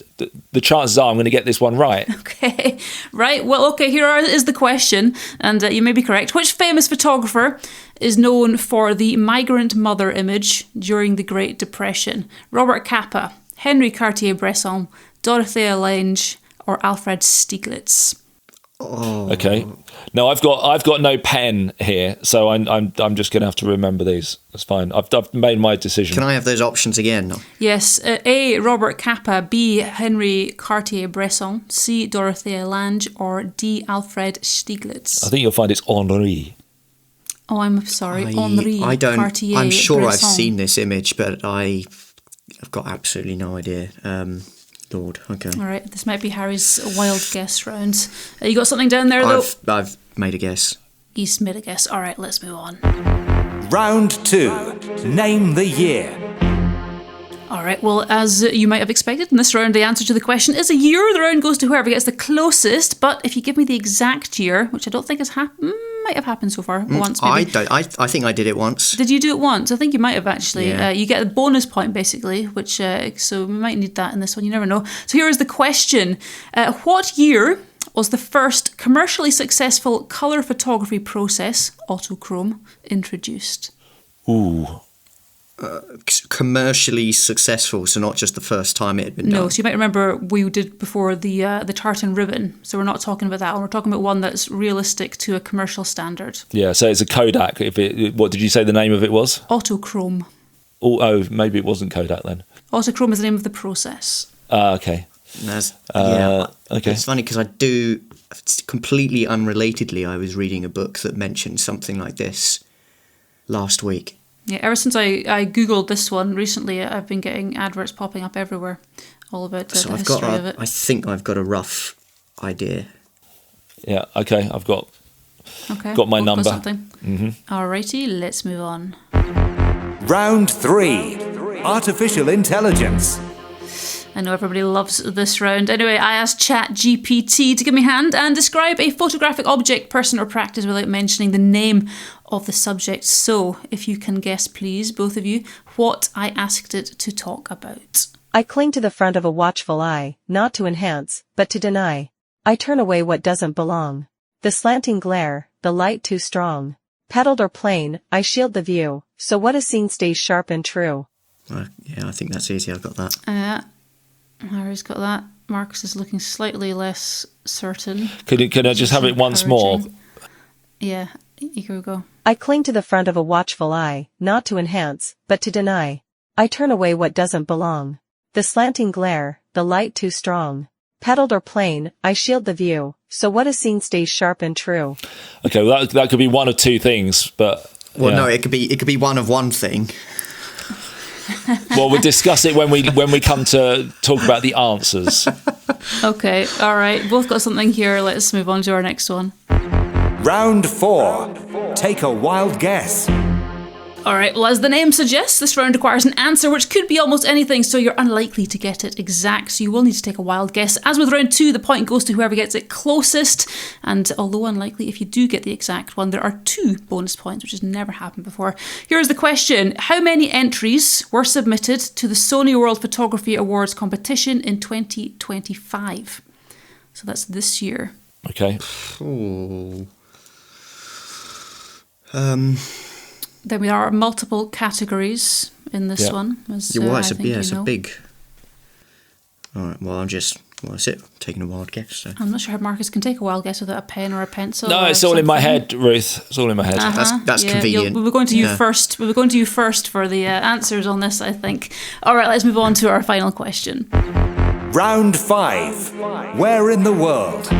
the chances are I'm going to get this one right. Okay, right. Well, okay, is the question, and you may be correct. Which famous photographer is known for the migrant mother image during the Great Depression? Robert Capa, Henry Cartier-Bresson, Dorothea Lange, or Alfred Stieglitz? Oh. Okay. No, I've got no pen here, so I'm just going to have to remember these. That's fine. I've made my decision. Can I have those options again? Yes. A. Robert Capa, B. Henry Cartier-Bresson, C. Dorothea Lange, or D. Alfred Stieglitz? I think you'll find it's Henri. Oh, I'm sorry, Henri Cartier-Bresson. I'm sure I've seen this image, but I've got absolutely no idea. Lord, okay. All right, this might be Harry's wild guess round. You got something down there, though? I've made a guess. He's made a guess. All right, let's move on. Round 2. Name the year. All right, well, as you might have expected, in this round, the answer to the question is a year. The round goes to whoever gets the closest, but if you give me the exact year, which I don't think has might have happened so far, once maybe. I think I did it once. Did you do it once? I think you might have actually. Yeah. You get a bonus point, basically, which, so we might need that in this one, you never know. So here is the question. What year was the first commercially successful colour photography process, autochrome, introduced? Ooh. Commercially successful, so not just the first time it had been done. No, so you might remember we did before the tartan ribbon, so we're not talking about that one. We're talking about one that's realistic to a commercial standard. Yeah, so it's a Kodak. What did you say the name of it was? Autochrome. Oh, maybe it wasn't Kodak then. Autochrome is the name of the process. Okay. Okay. It's funny because completely unrelatedly, I was reading a book that mentioned something like this last week. Yeah, ever since I googled this one recently, I've been getting adverts popping up everywhere, all about the history of it. I think I've got a rough idea. Yeah. Okay. I've got my number. Got something. Mm-hmm. Alrighty, let's move on. Round 3. Artificial intelligence. I know everybody loves this round. Anyway, I asked ChatGPT to give me a hand and describe a photographic object, person or practice without mentioning the name of the subject. So, if you can guess, please, both of you, what I asked it to talk about. I cling to the front of a watchful eye, not to enhance, but to deny. I turn away what doesn't belong. The slanting glare, the light too strong. Petaled or plain, I shield the view, so what is seen stays sharp and true. Yeah, I think that's easy. I've got that. Harry's got that. Marcus is looking slightly less certain. Can I just have it once more? Yeah, here we go. I cling to the front of a watchful eye, not to enhance, but to deny. I turn away what doesn't belong. The slanting glare, the light too strong. Petaled or plain, I shield the view, so what is seen stays sharp and true. Okay, well that could be one of two things, but... Well, no, it could be one of one thing. Well, we'll discuss it when we come to talk about the answers. Okay, all right. Both got something here. Let's move on to our next one. Round 4. take a wild guess. All right, well, as the name suggests, this round requires an answer which could be almost anything, so you're unlikely to get it exact, so you will need to take a wild guess. As with round 2, the point goes to whoever gets it closest, and although unlikely, if you do get the exact one, there are 2 bonus points, which has never happened before. Here's the question. How many entries were submitted to the Sony World Photography Awards competition in 2025? So that's this year. Okay. Ooh. Then there are multiple categories in this one. As, It's a big. All right. Well, that's it. I'm taking a wild guess. So. I'm not sure how Marcus can take a wild guess without a pen or a pencil. No, or it's all in my something. head, Ruth. It's all in my head. That's convenient. We were going to you first. We were going to you first for the answers on this, I think. All right, let's move on to our final question. Round 5. Where in the world?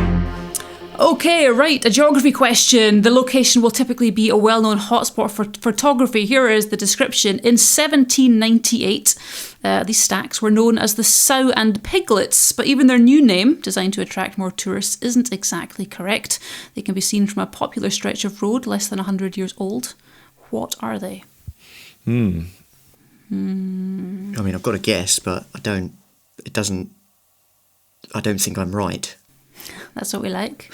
Okay, right, a geography question. The location will typically be a well-known hotspot for photography. Here is the description. In 1798, these stacks were known as the Sow and Piglets, but even their new name, designed to attract more tourists, isn't exactly correct. They can be seen from a popular stretch of road less than 100 years old. What are they? I mean, I've got a guess, but I don't think I'm right. That's what we like.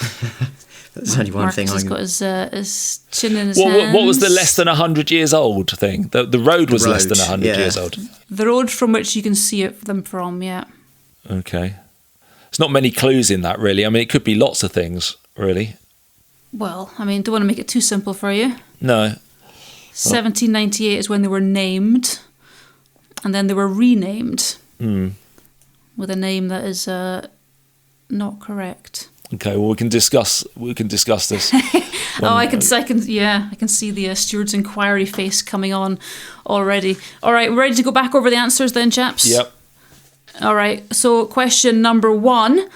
There's only one thing Marcus I has got his chin in his hands. What was the less than 100 years old thing? The road was less than 100 yeah. years old. The road from which you can see them from, yeah. Okay. There's not many clues in that, really. I mean, it could be lots of things, really. Well, I mean, don't want to make it too simple for you. No. 1798 is when they were named, and then they were renamed with a name that is not correct. Okay, well, we can discuss this. I can see the steward's inquiry face coming on already. All right, we're ready to go back over the answers then, chaps? Yep. All right, so question number 1.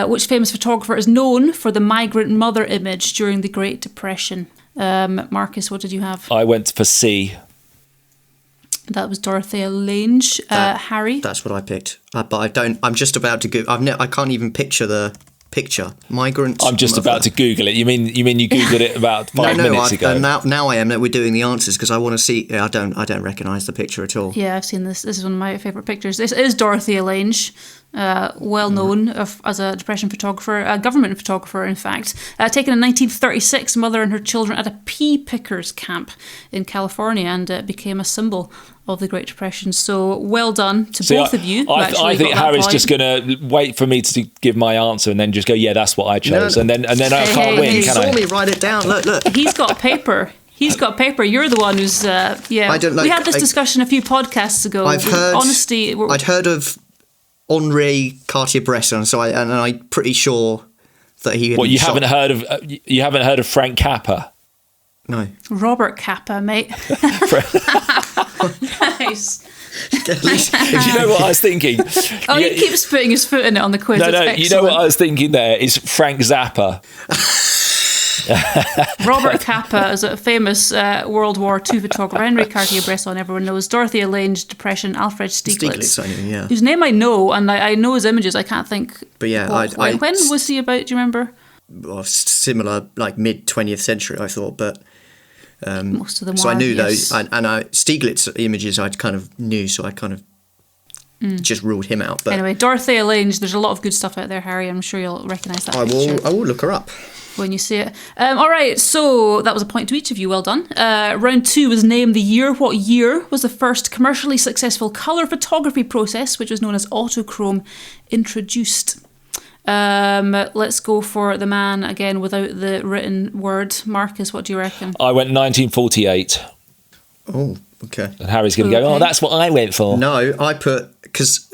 Which famous photographer is known for the migrant mother image during the Great Depression? Marcus, what did you have? I went for C. That was Dorothea Lange. Harry? That's what I picked. But I'm just about to go. I can't even picture the picture. Migrant. I'm just mother. about to Google it. You mean you Googled it about 5 minutes ago? Now I am. That we're doing the answers because I want to see. I don't recognise the picture at all. Yeah, I've seen this. This is one of my favourite pictures. This is Dorothea Lange, well known as a depression photographer, a government photographer, in fact. Taken in 1936, mother and her children at a pea pickers camp in California, and it became a symbol of the Great Depression. So well done to both of you. I think Harry's just going to wait for me to give my answer and then just go, yeah, that's what I chose, and then I can't win, can I? You saw me write it down. Look. He's got paper. You're the one who's I don't like. We had this discussion a few podcasts ago. I've heard. Honesty. I'd heard of Henri Cartier-Bresson, and I'm pretty sure that he. What, you haven't heard of Frank Capra? No. Robert Capa, mate. Nice. At least, You know what I was thinking? He keeps putting his foot in it on the quiz. No, It's you know what I excellent. was thinking there is Frank Zappa. Robert Capa is a famous World War II photographer. Henri Cartier-Bresson, everyone knows. Dorothea Lange, Depression. Alfred Stieglitz, I know, yeah. whose name I know, and I know his images. I can't think. But yeah, when was he about? Do you remember? Well, similar, like mid 20th century, I thought, but. Most of them. So were, I knew yes. those, and Stieglitz images I kind of knew, so I kind of just ruled him out. But Anyway, Dorothea Lange. There's a lot of good stuff out there, Harry. I'm sure you'll recognise that. I will look her up when you see it. All right, so that was a point to each of you. Well done. Round 2 was name the year. What year was the first commercially successful colour photography process, which was known as autochrome, introduced? Let's go for the man again without the written word. Marcus, what do you reckon? I went 1948. Oh, okay. And Harry's going to go, oh, that's what I went for. No, I put, because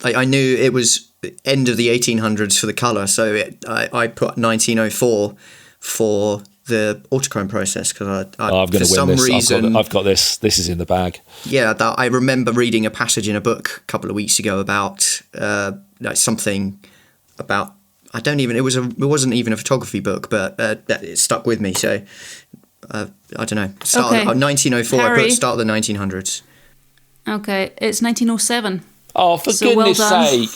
I knew it was end of the 1800s for the colour, so I put 1904 for the autochrome process, because I'm going to win some this. reason, I've got this. This is in the bag. Yeah, I remember reading a passage in a book a couple of weeks ago about something about, it wasn't even a photography book, but it stuck with me, so I don't know. 1904, Harry. I put start of the 1900s. Okay, it's 1907. Oh, for So goodness well done. sake.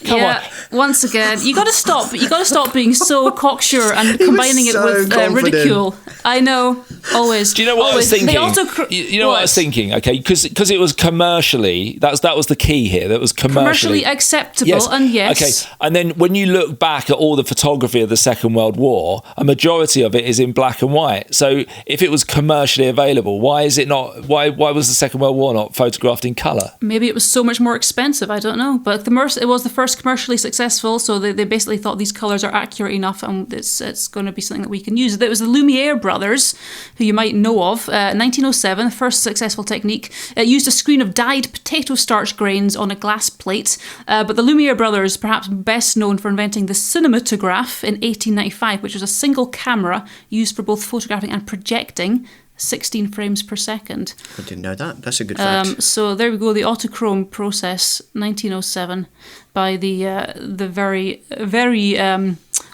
Come on. Once again, you got to stop. You got to stop being so cocksure and combining it with ridicule. I know. Always. Do you know what I was thinking? You know what I was thinking? Okay, because it was commercially. That was the key here. That was commercially acceptable. Yes. And yes. Okay, and then when you look back at all the photography of the Second World War, a majority of it is in black and white. So if it was commercially available, why is it not? Why was the Second World War not photographed in colour? Maybe it was so much more expensive. I don't know. But it was the first commercially successful, so they basically thought these colours are accurate enough, and it's going to be something that we can use. It was the Lumiere brothers, who you might know of. 1907, the first successful technique. It used a screen of dyed potato starch grains on a glass plate. But the Lumiere brothers, perhaps best known for inventing the cinematograph in 1895, which was a single camera used for both photographing and projecting. 16 frames per second. I didn't know that. That's a good fact. So there we go, the autochrome process, 1907, by the very, very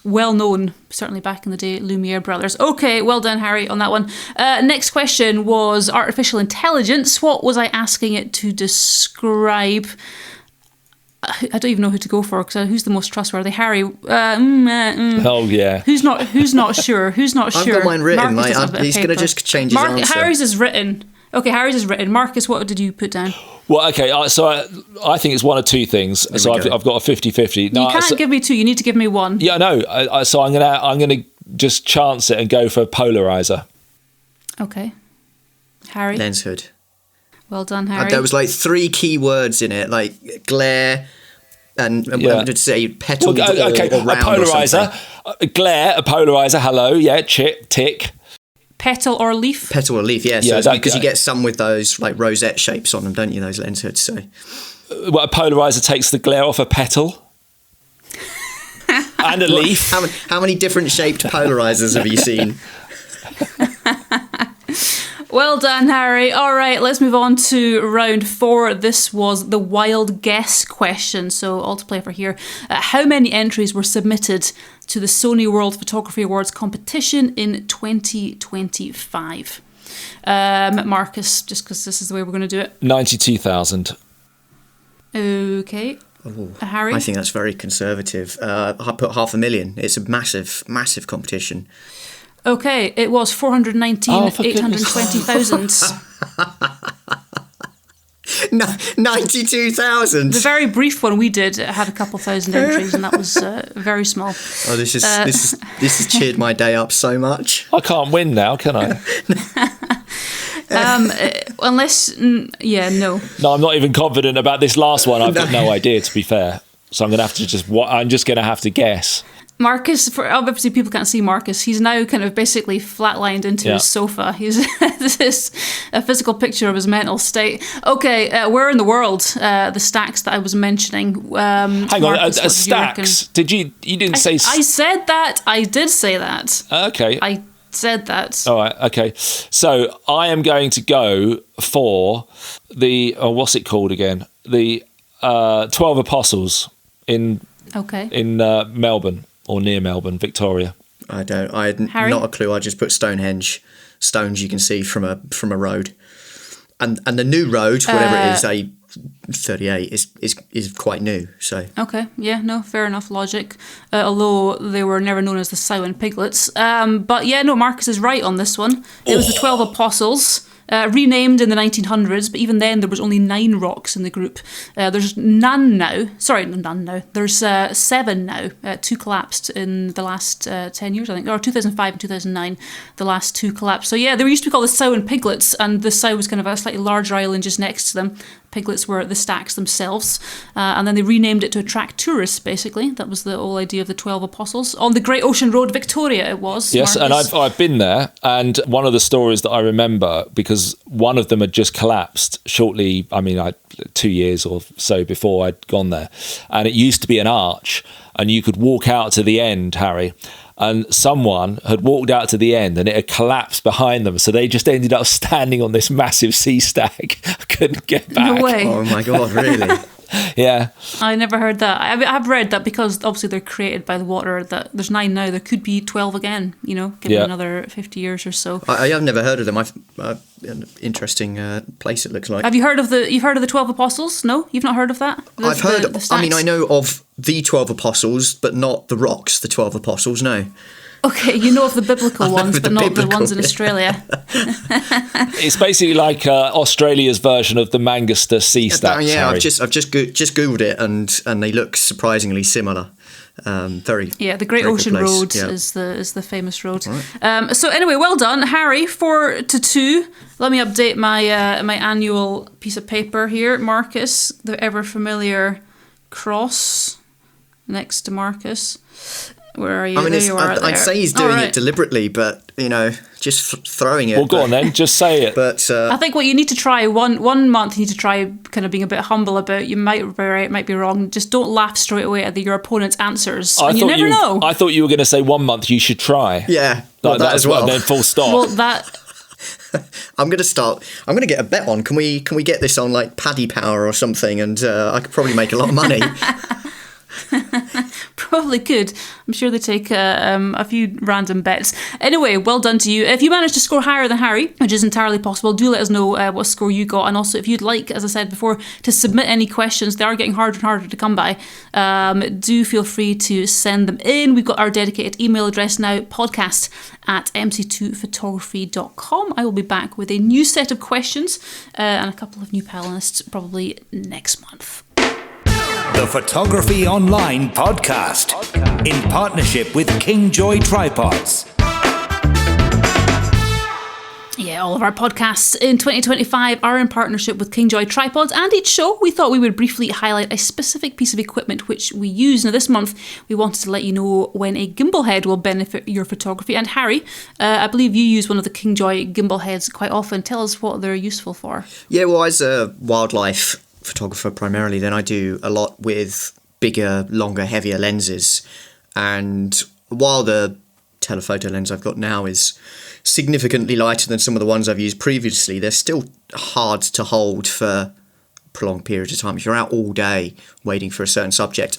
well-known, certainly back in the day, Lumiere brothers. Okay, well done, Harry, on that one. Next question was artificial intelligence. What was I asking it to describe? I don't even know who to go for, because who's the most trustworthy? Harry. Oh yeah. Who's not sure? Who's not sure? I've got mine written. He's going to just change his answer. Harry's is written. Okay, Harry's is written. Marcus, what did you put down? Well, okay, so I think it's one of two things. So I've got a 50-50. No, you can't give me two. You need to give me one. Yeah, I know. So I'm gonna just chance it and go for polarizer. Okay, Harry. Lens hood. Well done, Harry. There was like 3 key words in it, like glare and to say petal or round a polarizer, or glare, a polarizer. Hello, yeah, tick. Petal or leaf. Petal or leaf, yeah. So because you get some with those like rosette shapes on them, don't you? Those lens hoods. So, a polarizer takes the glare off a petal and a leaf. How many different shaped polarizers have you seen? Well done, Harry. All right, let's move on to round 4. This was the wild guess question. So all to play for here. How many entries were submitted to the Sony World Photography Awards competition in 2025? Marcus, just because this is the way we're going to do it. 92,000. Okay. Harry? I think that's very conservative. I put 500,000. It's a massive, massive competition. Okay, it was 419,820,000. 92,000. The very brief one we did had a couple thousand entries, and that was very small. Oh, this has cheered my day up so much. I can't win now, can I? No. No, I'm not even confident about this last one. I've got no idea, to be fair. So I'm going to have to I'm just going to have to guess. Marcus, obviously people can't see Marcus. He's now kind of basically flatlined into his sofa. This is a physical picture of his mental state. Okay, where in the world? The stacks that I was mentioning. Hang Marcus, on, stacks? You didn't say... I said that. I did say that. Okay. I said that. All right, okay. So I am going to go for the... what's it called again? The 12 Apostles in Melbourne. Or near Melbourne, Victoria. I had not a clue. I just put Stonehenge, stones you can see from a road, and the new road, whatever it is, A38 is quite new. So okay, yeah, no, fair enough logic. Although they were never known as the Sow and Piglets, but yeah, no, Marcus is right on this one. It was the 12 Apostles. Renamed in the 1900s, but even then there was only 9 rocks in the group. There's none now. Sorry, none now. There's 7 now. 2 collapsed in the last 10 years, I think, or 2005 and 2009. The last 2 collapsed. So yeah, they used to be called the Sow and Piglets, and the Sow was kind of a slightly larger island just next to them. Piglets were the stacks themselves, and then they renamed it to attract tourists, basically. That was the whole idea of the 12 Apostles. On the Great Ocean Road, Victoria, it was. Yes, Marcus. and I've been there, and one of the stories that I remember, because one of them had just collapsed shortly, 2 years or so before I'd gone there, and it used to be an arch, and you could walk out to the end, Harry, and someone had walked out to the end and it had collapsed behind them. So they just ended up standing on this massive sea stack. I couldn't get back. No way. Oh my God, really? Yeah. I never heard that. I've read that because obviously they're created by the water, that there's 9 now, there could be 12 again, given another 50 years or so. I have never heard of them. An interesting place it looks like. Have you heard of you've heard of the 12 Apostles? No? You've not heard of that? I've heard, I know of the 12 Apostles, but not the rocks, the 12 Apostles, no. Okay, you know of the biblical ones, but not the ones in Australia. It's basically like Australia's version of the Manchester sea stacks. Yeah, Harry. I've just googled it, and they look surprisingly similar. The Great Ocean Road is the famous road. Right. So anyway, well done, Harry. 4-2. Let me update my my annual piece of paper here. Marcus, the ever familiar cross next to Marcus. Where are you? I mean, I'd say he's doing it deliberately, but just throwing it. Well, go on then, just say it. But I think what you need to try one month, you need to try kind of being a bit humble about. You might be right, might be wrong. Just don't laugh straight away at your opponent's answers. You never know. I thought you were going to say 1 month you should try. Yeah, that as well. And then full stop. Well, that. I'm going to get a bet on. Can we get this on like Paddy Power or something? And I could probably make a lot of money. Probably could. I'm sure they take a few random bets. Anyway, well done to you. If you manage to score higher than Harry, which is entirely possible, do let us know what score you got. And also, if you'd like, as I said before, to submit any questions, they are getting harder and harder to come by. Do feel free to send them in. We've got our dedicated email address now, podcast@mc2photography.com. I will be back with a new set of questions and a couple of new panelists probably next month. The Photography Online podcast in partnership with Kingjoy Tripods. Yeah, all of our podcasts in 2025 are in partnership with Kingjoy Tripods, and each show we thought we would briefly highlight a specific piece of equipment which we use. Now this month we wanted to let you know when a gimbal head will benefit your photography. And Harry, I believe you use one of the Kingjoy gimbal heads quite often. Tell us what they're useful for. Yeah, well, as a wildlife photographer primarily, then I do a lot with bigger, longer, heavier lenses. And while the telephoto lens I've got now is significantly lighter than some of the ones I've used previously, they're still hard to hold for prolonged periods of time. If you're out all day waiting for a certain subject,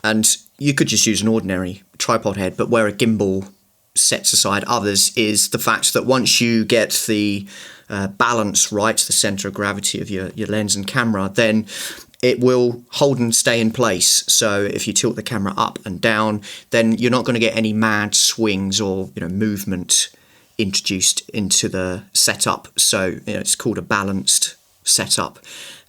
and you could just use an ordinary tripod head, but where a gimbal sets aside others is the fact that once you get the balance right, the centre of gravity of your lens and camera, then it will hold and stay in place. So if you tilt the camera up and down, then you're not going to get any mad swings or movement introduced into the setup. So it's called a balanced setup,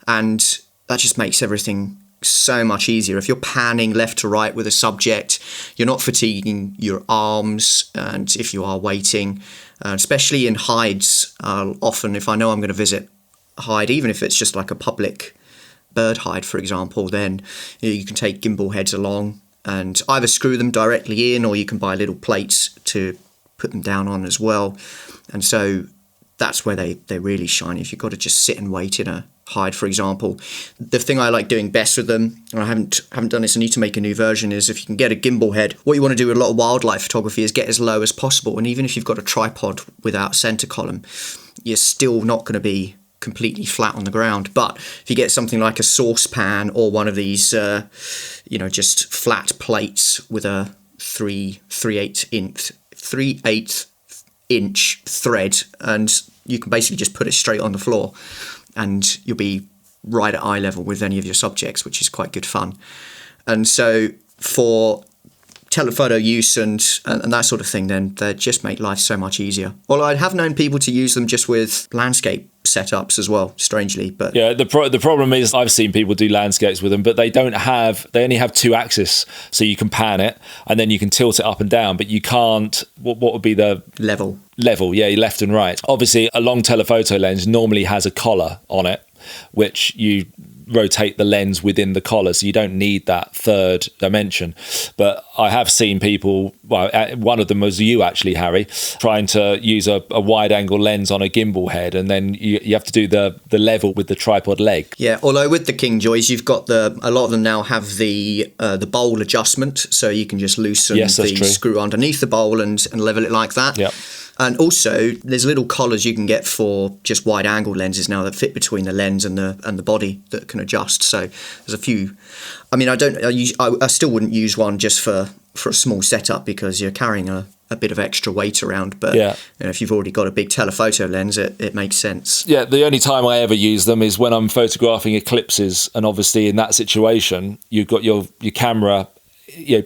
and that just makes everything so much easier. If you're panning left to right with a subject, you're not fatiguing your arms, and if you are waiting, especially in hides, often if I know I'm going to visit a hide, even if it's just like a public bird hide, for example, then you can take gimbal heads along and either screw them directly in, or you can buy little plates to put them down on as well. And so that's where they really shine. If you've got to just sit and wait in a hide, for example, the thing I like doing best with them, and I haven't done this, I need to make a new version, is if you can get a gimbal head, what you want to do with a lot of wildlife photography is get as low as possible. And even if you've got a tripod without center column, you're still not going to be completely flat on the ground. But if you get something like a saucepan or one of these just flat plates with a 3/8 inch thread, and you can basically just put it straight on the floor, and you'll be right at eye level with any of your subjects, which is quite good fun. And so for telephoto use and that sort of thing, then they just make life so much easier. Well, I have known people to use them just with landscape setups as well, strangely. But yeah, the problem is I've seen people do landscapes with them, but they only have 2 axes, so you can pan it and then you can tilt it up and down, but you can't. What would be the level? Yeah, left and right. Obviously, a long telephoto lens normally has a collar on it, which you rotate the lens within the collar, so you don't need that third dimension. But I have seen people, well, one of them was you actually, Harry, trying to use a wide angle lens on a gimbal head, and then you have to do the level with the tripod leg. Yeah, although with the Kingjoys, you've got a lot of them now have the bowl adjustment, so you can just loosen the screw underneath the bowl and level it like that. Yep. And also, there's little collars you can get for just wide-angle lenses now that fit between the lens and the body that can adjust. So there's a few. I mean, I still wouldn't use one just for a small setup because you're carrying a bit of extra weight around. But if you've already got a big telephoto lens, it makes sense. Yeah, the only time I ever use them is when I'm photographing eclipses, and obviously in that situation, you've got your camera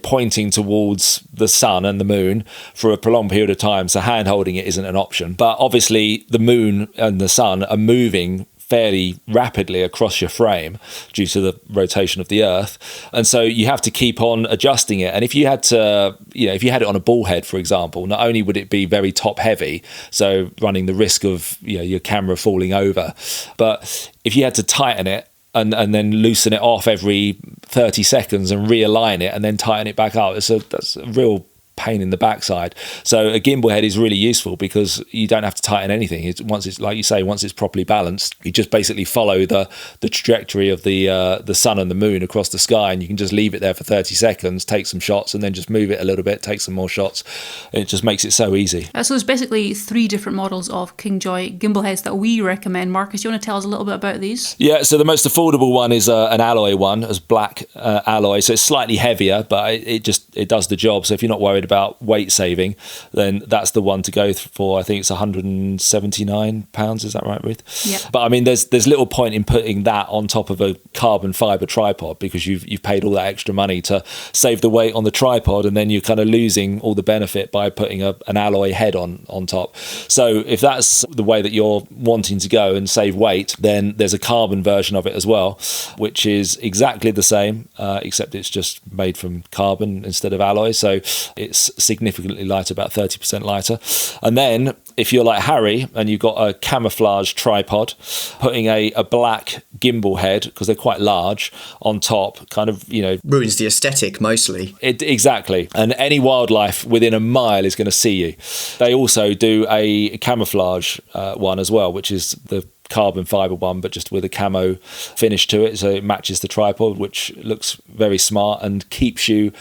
pointing towards the sun and the moon for a prolonged period of time, so hand holding it isn't an option. But obviously the moon and the sun are moving fairly rapidly across your frame due to the rotation of the earth, and so you have to keep on adjusting it. And if you had it on a ball head, for example, not only would it be very top heavy, so running the risk of your camera falling over, but if you had to tighten it and then loosen it off every 30 seconds and realign it and then tighten it back up, that's a real pain in the backside. So a gimbal head is really useful because you don't have to tighten anything. Once it's properly balanced, you just basically follow the trajectory of the sun and the moon across the sky, and you can just leave it there for 30 seconds, take some shots, and then just move it a little bit, take some more shots. It just makes it so easy. So there's basically 3 different models of Kingjoy gimbal heads that we recommend. Marcus, you want to tell us a little bit about these? Yeah, so the most affordable one is an alloy one, as black alloy. So it's slightly heavier, but it does the job. So if you're not worried about weight saving, then that's the one to go for. I think it's £179. Is that right, Ruth? Yeah. But I mean, there's little point in putting that on top of a carbon fibre tripod because you've paid all that extra money to save the weight on the tripod, and then you're kind of losing all the benefit by putting an alloy head on top. So if that's the way that you're wanting to go and save weight, then there's a carbon version of it as well, which is exactly the same, except it's just made from carbon instead of alloy. So it's significantly lighter, about 30% lighter. And then if you're like Harry and you've got a camouflage tripod, putting a black gimbal head, because they're quite large, on top kind of, ruins the aesthetic mostly. Exactly. And any wildlife within a mile is going to see you. They also do a camouflage one as well, which is the carbon fibre one, but just with a camo finish to it, so it matches the tripod, which looks very smart and keeps you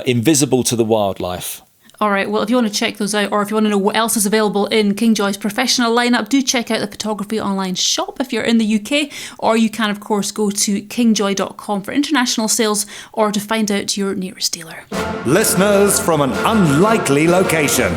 invisible to the wildlife. All right, well, if you want to check those out, or if you want to know what else is available in Kingjoy's professional lineup, do check out the Photography Online shop if you're in the UK, or you can, of course, go to kingjoy.com for international sales or to find out your nearest dealer. Listeners from an unlikely location.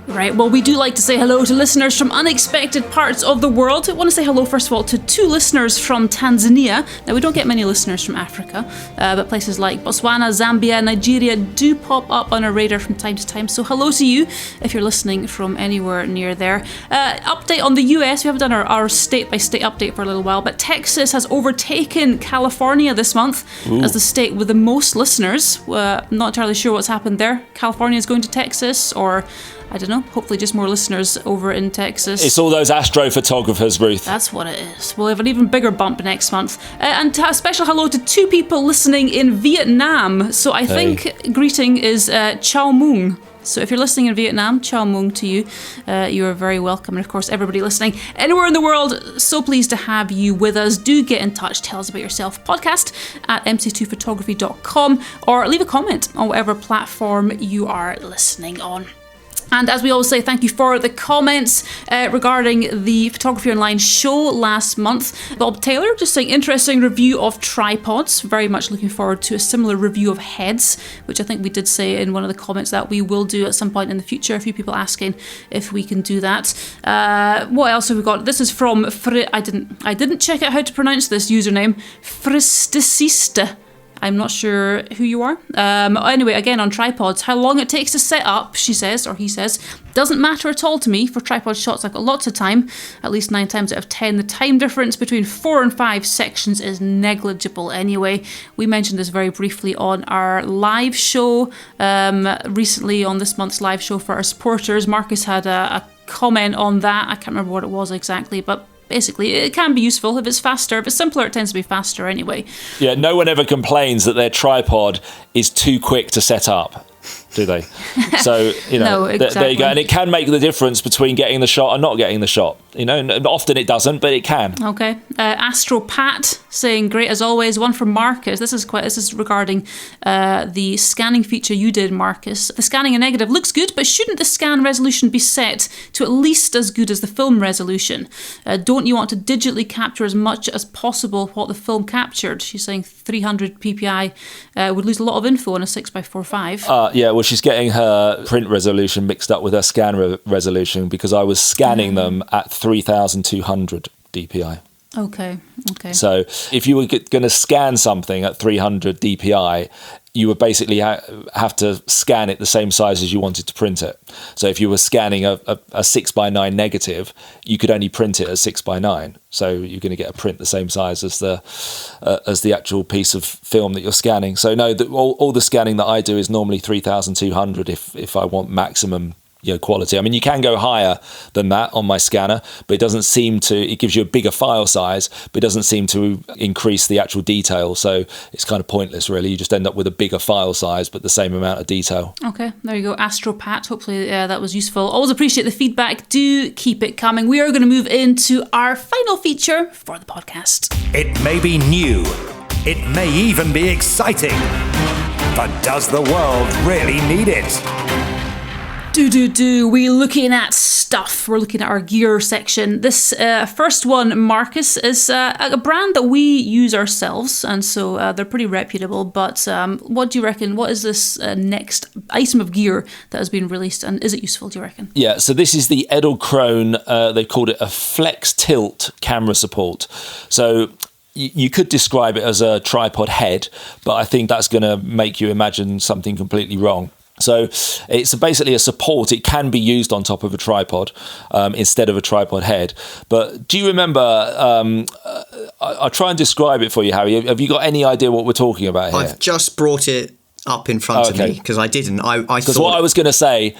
Right, well, we do like to say hello to listeners from unexpected parts of the world. I want to say hello, first of all, to 2 listeners from Tanzania. Now, we don't get many listeners from Africa, but places like Botswana, Zambia, Nigeria do pop up on our radar from time to time. So hello to you if you're listening from anywhere near there. Update on the US. We haven't done our state-by-state update for a little while, but Texas has overtaken California this month as the state with the most listeners. I'm not entirely sure what's happened there. California is going to Texas, or I don't know, hopefully just more listeners over in Texas. It's all those astrophotographers, Ruth. That's what it is. We'll have an even bigger bump next month. And a special hello to 2 people listening in Vietnam. So I think greeting is Chào Mừng. So if you're listening in Vietnam, Chào Mừng to you. You are very welcome. And of course, everybody listening anywhere in the world, so pleased to have you with us. Do get in touch. Tell us about yourself. Podcast at mc2photography.com, or leave a comment on whatever platform you are listening on. And as we always say, thank you for the comments regarding the Photography Online show last month. Bob Taylor just saying, interesting review of tripods. Very much looking forward to a similar review of heads, which I think we did say in one of the comments that we will do at some point in the future. A few people asking if we can do that. What else have we got? This is from I didn't check out how to pronounce this username. Fristicista. I'm not sure who you are. Anyway, again, on tripods, how long it takes to set up, she says, or he says, doesn't matter at all to me. For tripod shots, I've got lots of time, at least 9 times out of 10. The time difference between 4 and 5 sections is negligible anyway. We mentioned this very briefly on our live show recently, on this month's live show for our supporters. Marcus had a comment on that. I can't remember what it was exactly, but basically, it can be useful if it's faster. If it's simpler, it tends to be faster anyway. Yeah, no one ever complains that their tripod is too quick to set up. do they? So, No, exactly. there you go. And it can make the difference between getting the shot and not getting the shot. And often it doesn't, but it can. Okay. Astro Pat saying, great as always. One from Marcus. This is regarding the scanning feature you did, Marcus. The scanning in negative looks good, but shouldn't the scan resolution be set to at least as good as the film resolution? Don't you want to digitally capture as much as possible what the film captured? She's saying 300 ppi would lose a lot of info on a 6x45. Yeah, well, she's getting her print resolution mixed up with her scan resolution, because I was scanning them at 3200 dpi. Okay. So if you were going to scan something at 300 dpi, you would basically have to scan it the same size as you wanted to print it. So if you were scanning a 6x9 negative, you could only print it at 6x9. So you're going to get a print the same size as the actual piece of film that you're scanning. So no, all the scanning that I do is normally 3200 if I want maximum quality. I mean, you can go higher than that on my scanner, but it gives you a bigger file size, but it doesn't seem to increase the actual detail. So it's kind of pointless, really. You just end up with a bigger file size, but the same amount of detail. Okay, there you go. Astropat. Hopefully that was useful. Always appreciate the feedback. Do keep it coming. We are going to move into our final feature for the podcast. It may be new. It may even be exciting. But does the world really need it? We're looking at stuff. We're looking at our gear section. This first one, Marcus, is a brand that we use ourselves, and so they're pretty reputable. But what do you reckon? What is this next item of gear that has been released, and is it useful, do you reckon? Yeah, so this is the Edelkrone, they called it a flex tilt camera support. So you could describe it as a tripod head, but I think that's going to make you imagine something completely wrong. So it's basically a support. It can be used on top of a tripod instead of a tripod head. But do you remember, I'll try and describe it for you, Harry. Have you got any idea what we're talking about here? I've just brought it up in front of me because I didn't. Because what I was going to say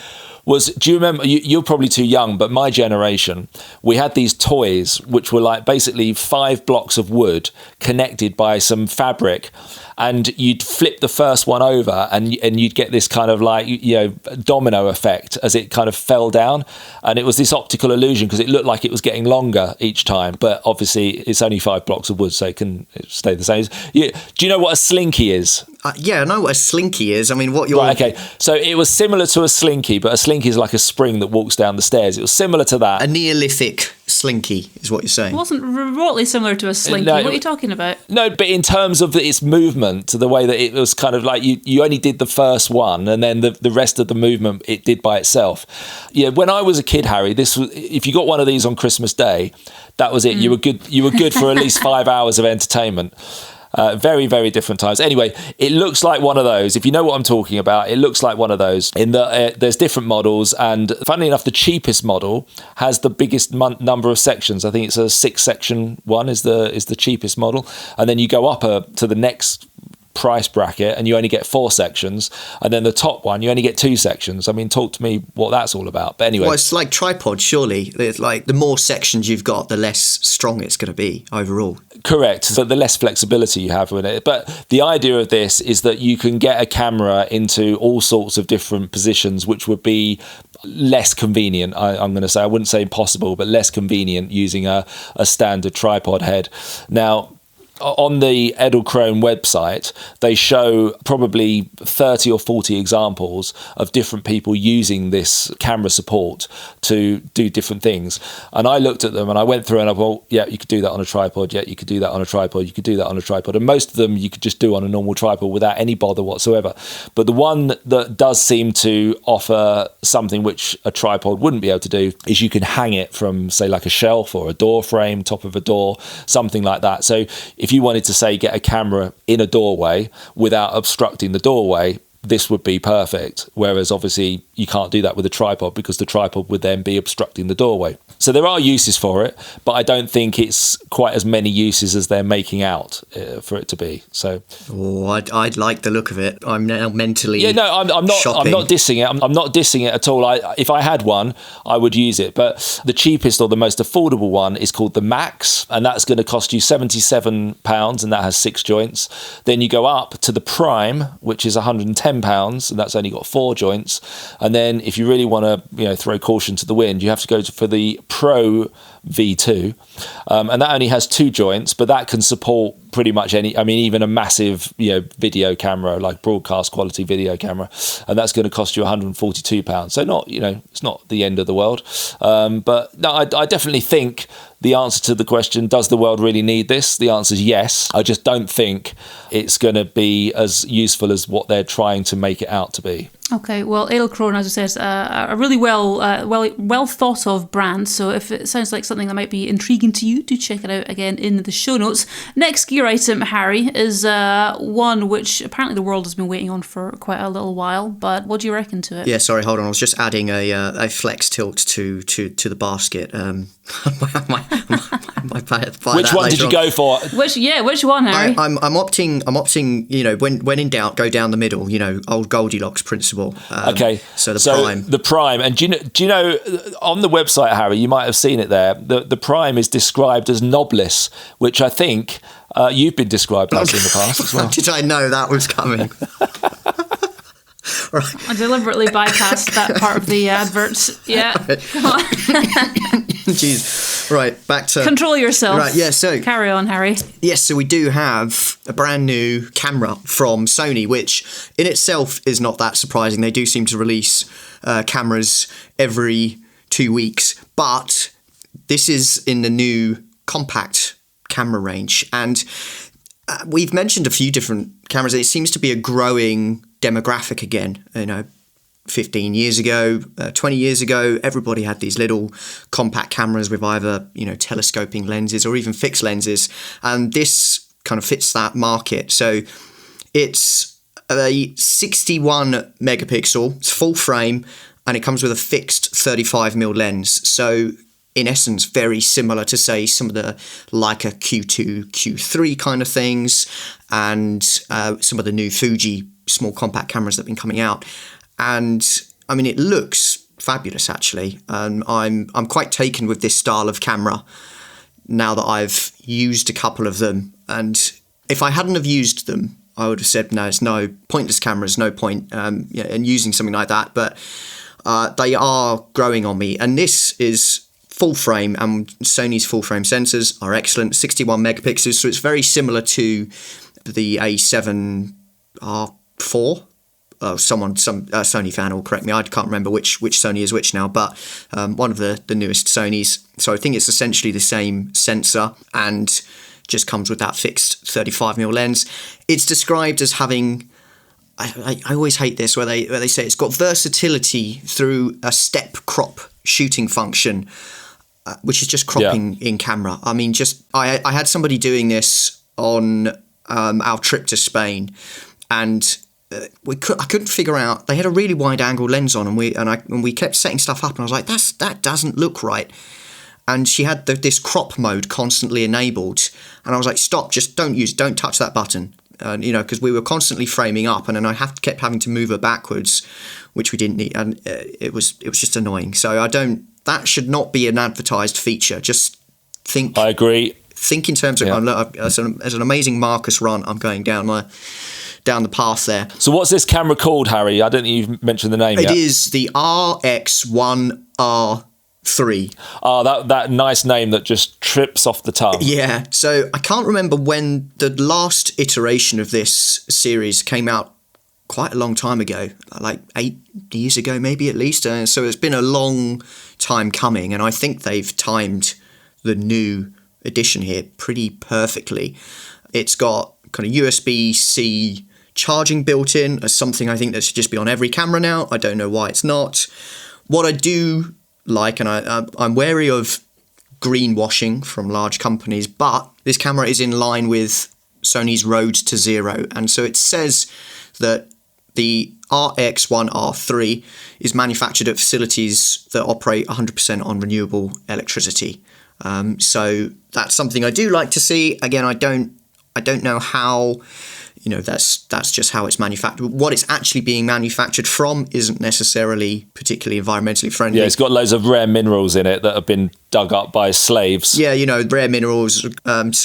was, do you remember, you're probably too young, but my generation, we had these toys which were like basically 5 blocks of wood connected by some fabric, and you'd flip the first one over and you'd get this kind of like, domino effect as it kind of fell down. And it was this optical illusion because it looked like it was getting longer each time. But obviously it's only 5 blocks of wood, so it can stay the same. Do you know what a slinky is? Yeah, I know what a slinky is. I mean, what you're... Right, okay. So it was similar to a slinky, but a slinky is like a spring that walks down the stairs. It was similar to that. A Neolithic slinky is what you're saying. It wasn't remotely similar to a slinky. No, what are you talking about? No, but in terms of its movement, the way that it was kind of like you only did the first one, and then the rest of the movement it did by itself. Yeah, when I was a kid, Harry, this was, if you got one of these on Christmas Day, that was it. You were good for at least 5 hours of entertainment. Very, very different times. Anyway, it looks like one of those. If you know what I'm talking about, it looks like one of those. In the there's different models, and funnily enough, the cheapest model has the biggest number of sections. I think it's a 6-section one is the cheapest model, and then you go up to the next price bracket and you only get 4 sections, and then the top one you only get 2 sections. I mean, talk to me what that's all about. But anyway, well, it's like tripod, surely. It's like the more sections you've got, the less strong it's going to be overall. Correct. So the less flexibility you have with it. But the idea of this is that you can get a camera into all sorts of different positions, which would be less convenient. I'm going to say, I wouldn't say impossible, but less convenient using a standard tripod head. Now, on the Edelkrone website, they show probably 30 or 40 examples of different people using this camera support to do different things. And I looked at them and I went through and I thought, yeah, you could do that on a tripod. Yeah, you could do that on a tripod. You could do that on a tripod. And most of them you could just do on a normal tripod without any bother whatsoever. But the one that does seem to offer something which a tripod wouldn't be able to do is you can hang it from, say, like a shelf or a door frame, top of a door, something like that. So if you wanted to, say, get a camera in a doorway without obstructing the doorway, this would be perfect. Whereas obviously you can't do that with a tripod because the tripod would then be obstructing the doorway. So there are uses for it, but I don't think it's quite as many uses as they're making out for it to be. So, I'd like the look of it. I'm now mentally I'm not dissing it. I'm not dissing it at all. If I had one, I would use it. But the cheapest or the most affordable one is called the Max, and that's going to cost you £77, and that has 6 joints. Then you go up to the Prime, which is £110, £10, and that's only got 4 joints. And then if you really want to, throw caution to the wind, you have to go for the Pro V2, and that only has 2 joints, but that can support pretty much even a massive video camera, like broadcast quality video camera, and that's going to cost you £142. So not it's not the end of the world, but no, I definitely think the answer to the question, does the world really need this? The answer is yes. I just don't think it's going to be as useful as what they're trying to make it out to be. Okay, well, Edelkrone, as I said, a really well thought of brand. So if it sounds like something that might be intriguing to you, do check it out again in the show notes. Next gear item, Harry, is one which apparently the world has been waiting on for quite a little while. But what do you reckon to it? Yeah, sorry, hold on. I was just adding a flex tilt to the basket. Which one did you go for? Which one, Harry? I'm opting. When in doubt, go down the middle. Old Goldilocks principle. Okay, so Prime. The Prime, and do you know on the website, Harry, you might have seen it there. The Prime is described as knobless, which I think you've been described as in the past as well. Did I know that was coming? Right. I deliberately bypassed that part of the adverts. Yeah. Come on. Jeez. Right, back to... Control yourself. Right, yeah, so... Carry on, Harry. Yes, so we do have a brand new camera from Sony, which in itself is not that surprising. They do seem to release cameras every 2 weeks, but this is in the new compact camera range. And we've mentioned a few different cameras. It seems to be a growing demographic again. 15 years ago, 20 years ago, everybody had these little compact cameras with either, telescoping lenses or even fixed lenses. And this kind of fits that market. So it's a 61 megapixel, it's full frame, and it comes with a fixed 35mm lens. So in essence, very similar to, say, some of the Leica Q2, Q3 kind of things, and some of the new Fuji small compact cameras that have been coming out. And I mean, it looks fabulous, actually. I'm quite taken with this style of camera now that I've used a couple of them. And if I hadn't have used them, I would have said, no, it's no pointless cameras, no point in using something like that. But they are growing on me. And this is full frame, and Sony's full frame sensors are excellent, 61 megapixels. So it's very similar to the A7R4. Some Sony fan will correct me. I can't remember which Sony is which now, but one of the newest Sonys. So I think it's essentially the same sensor and just comes with that fixed 35mm lens. It's described as having, I always hate this where they say it's got versatility through a step crop shooting function, which is just cropping in camera. I mean, I had somebody doing this on our trip to Spain, and I couldn't figure out. They had a really wide angle lens on, and we kept setting stuff up, and I was like, that doesn't look right. And she had this crop mode constantly enabled, and I was like, stop, just don't touch that button, because we were constantly framing up, and then I kept having to move her backwards, which we didn't need, and it was just annoying. So that should not be an advertised feature. Just think. I agree. Think in terms of as an amazing Marcus run, I'm going down the path there. So what's this camera called, Harry? I don't think you've mentioned the name yet. It is the RX1R3. Oh, that nice name that just trips off the tongue. Yeah. So I can't remember when the last iteration of this series came out. Quite a long time ago, like 8 years ago, maybe at least. So it's been a long time coming, and I think they've timed the new edition here pretty perfectly. It's got kind of USB-C charging built in as something I think that should just be on every camera now. I don't know why it's not. What I do like, and I'm wary of greenwashing from large companies, but this camera is in line with Sony's Road to Zero, and so it says that the RX1R3 is manufactured at facilities that operate 100% on renewable electricity. So that's something I do like to see. Again, I don't know how, that's just how it's manufactured. What it's actually being manufactured from isn't necessarily particularly environmentally friendly. Yeah, it's got loads of rare minerals in it that have been dug up by slaves. Yeah, rare minerals. That's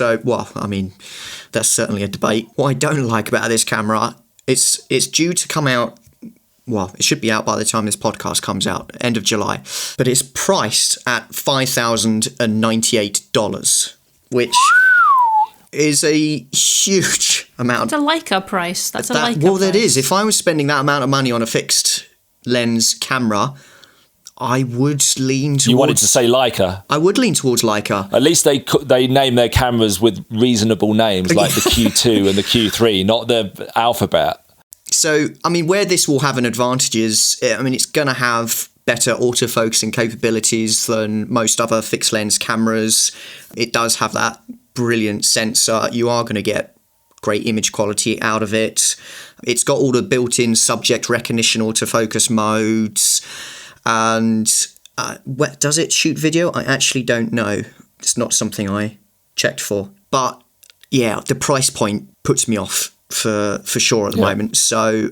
certainly a debate. What I don't like about this camera It's due to come out. Well, it should be out by the time this podcast comes out, end of July. But it's priced at $5,098, which is a huge amount. It's a Leica price. That's a Leica Well, price. that is. If I was spending that amount of money on a fixed lens camera, I would lean towards... You wanted to say Leica. I would lean towards Leica. At least they name their cameras with reasonable names, like the Q2 and the Q3, not the alphabet. So, I mean, where this will have an advantage is, I mean, it's going to have better autofocusing capabilities than most other fixed lens cameras. It does have that brilliant sensor. You are going to get great image quality out of it. It's got all the built-in subject recognition autofocus modes. And does it shoot video? I actually don't know. It's not something I checked for. But yeah, the price point puts me off for sure at the moment. So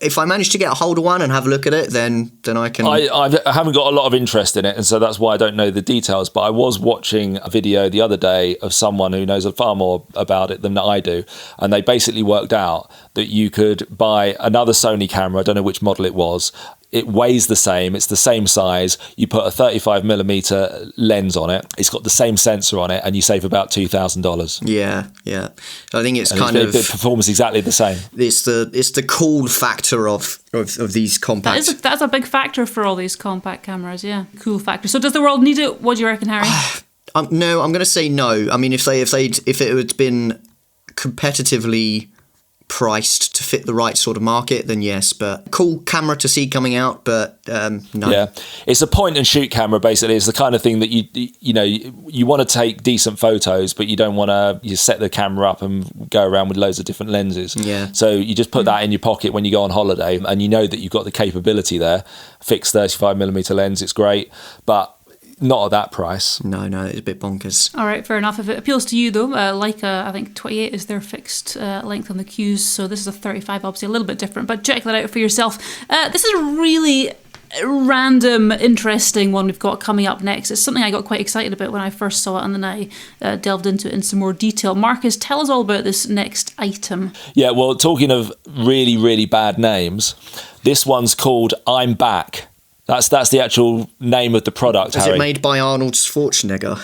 if I manage to get a hold of one and have a look at it, then I can... I haven't got a lot of interest in it, and so that's why I don't know the details. But I was watching a video the other day of someone who knows far more about it than I do, and they basically worked out that you could buy another Sony camera, I don't know which model it was. It weighs the same, it's the same size. You put a 35mm lens on it, it's got the same sensor on it, and you save about $2,000. Yeah. I think it's it performs exactly the same. It's the cool factor of these compacts. That's a big factor for all these compact cameras, yeah. Cool factor. So does the world need it? What do you reckon, Harry? No, I'm going to say no. I mean, if it had been competitively priced to fit the right sort of market, then yes, but cool camera to see coming out, but no. Yeah, it's a point and shoot camera basically. It's the kind of thing that you want to take decent photos, but you don't want to set the camera up and go around with loads of different lenses. Yeah. So you just put that in your pocket when you go on holiday, and you know that you've got the capability there. Fixed 35mm lens, it's great, but not at that price. No, it's a bit bonkers. All right, fair enough. If it appeals to you, though, Leica, I think 28 is their fixed length on the Qs, so this is a 35, obviously a little bit different, but check that out for yourself. This is a really random, interesting one we've got coming up next. It's something I got quite excited about when I first saw it, and then I delved into it in some more detail. Marcus, tell us all about this next item. Yeah, well, talking of really, really bad names, this one's called I'm Back. That's the actual name of the product, Is Harry. it made by Arnold Schwarzenegger?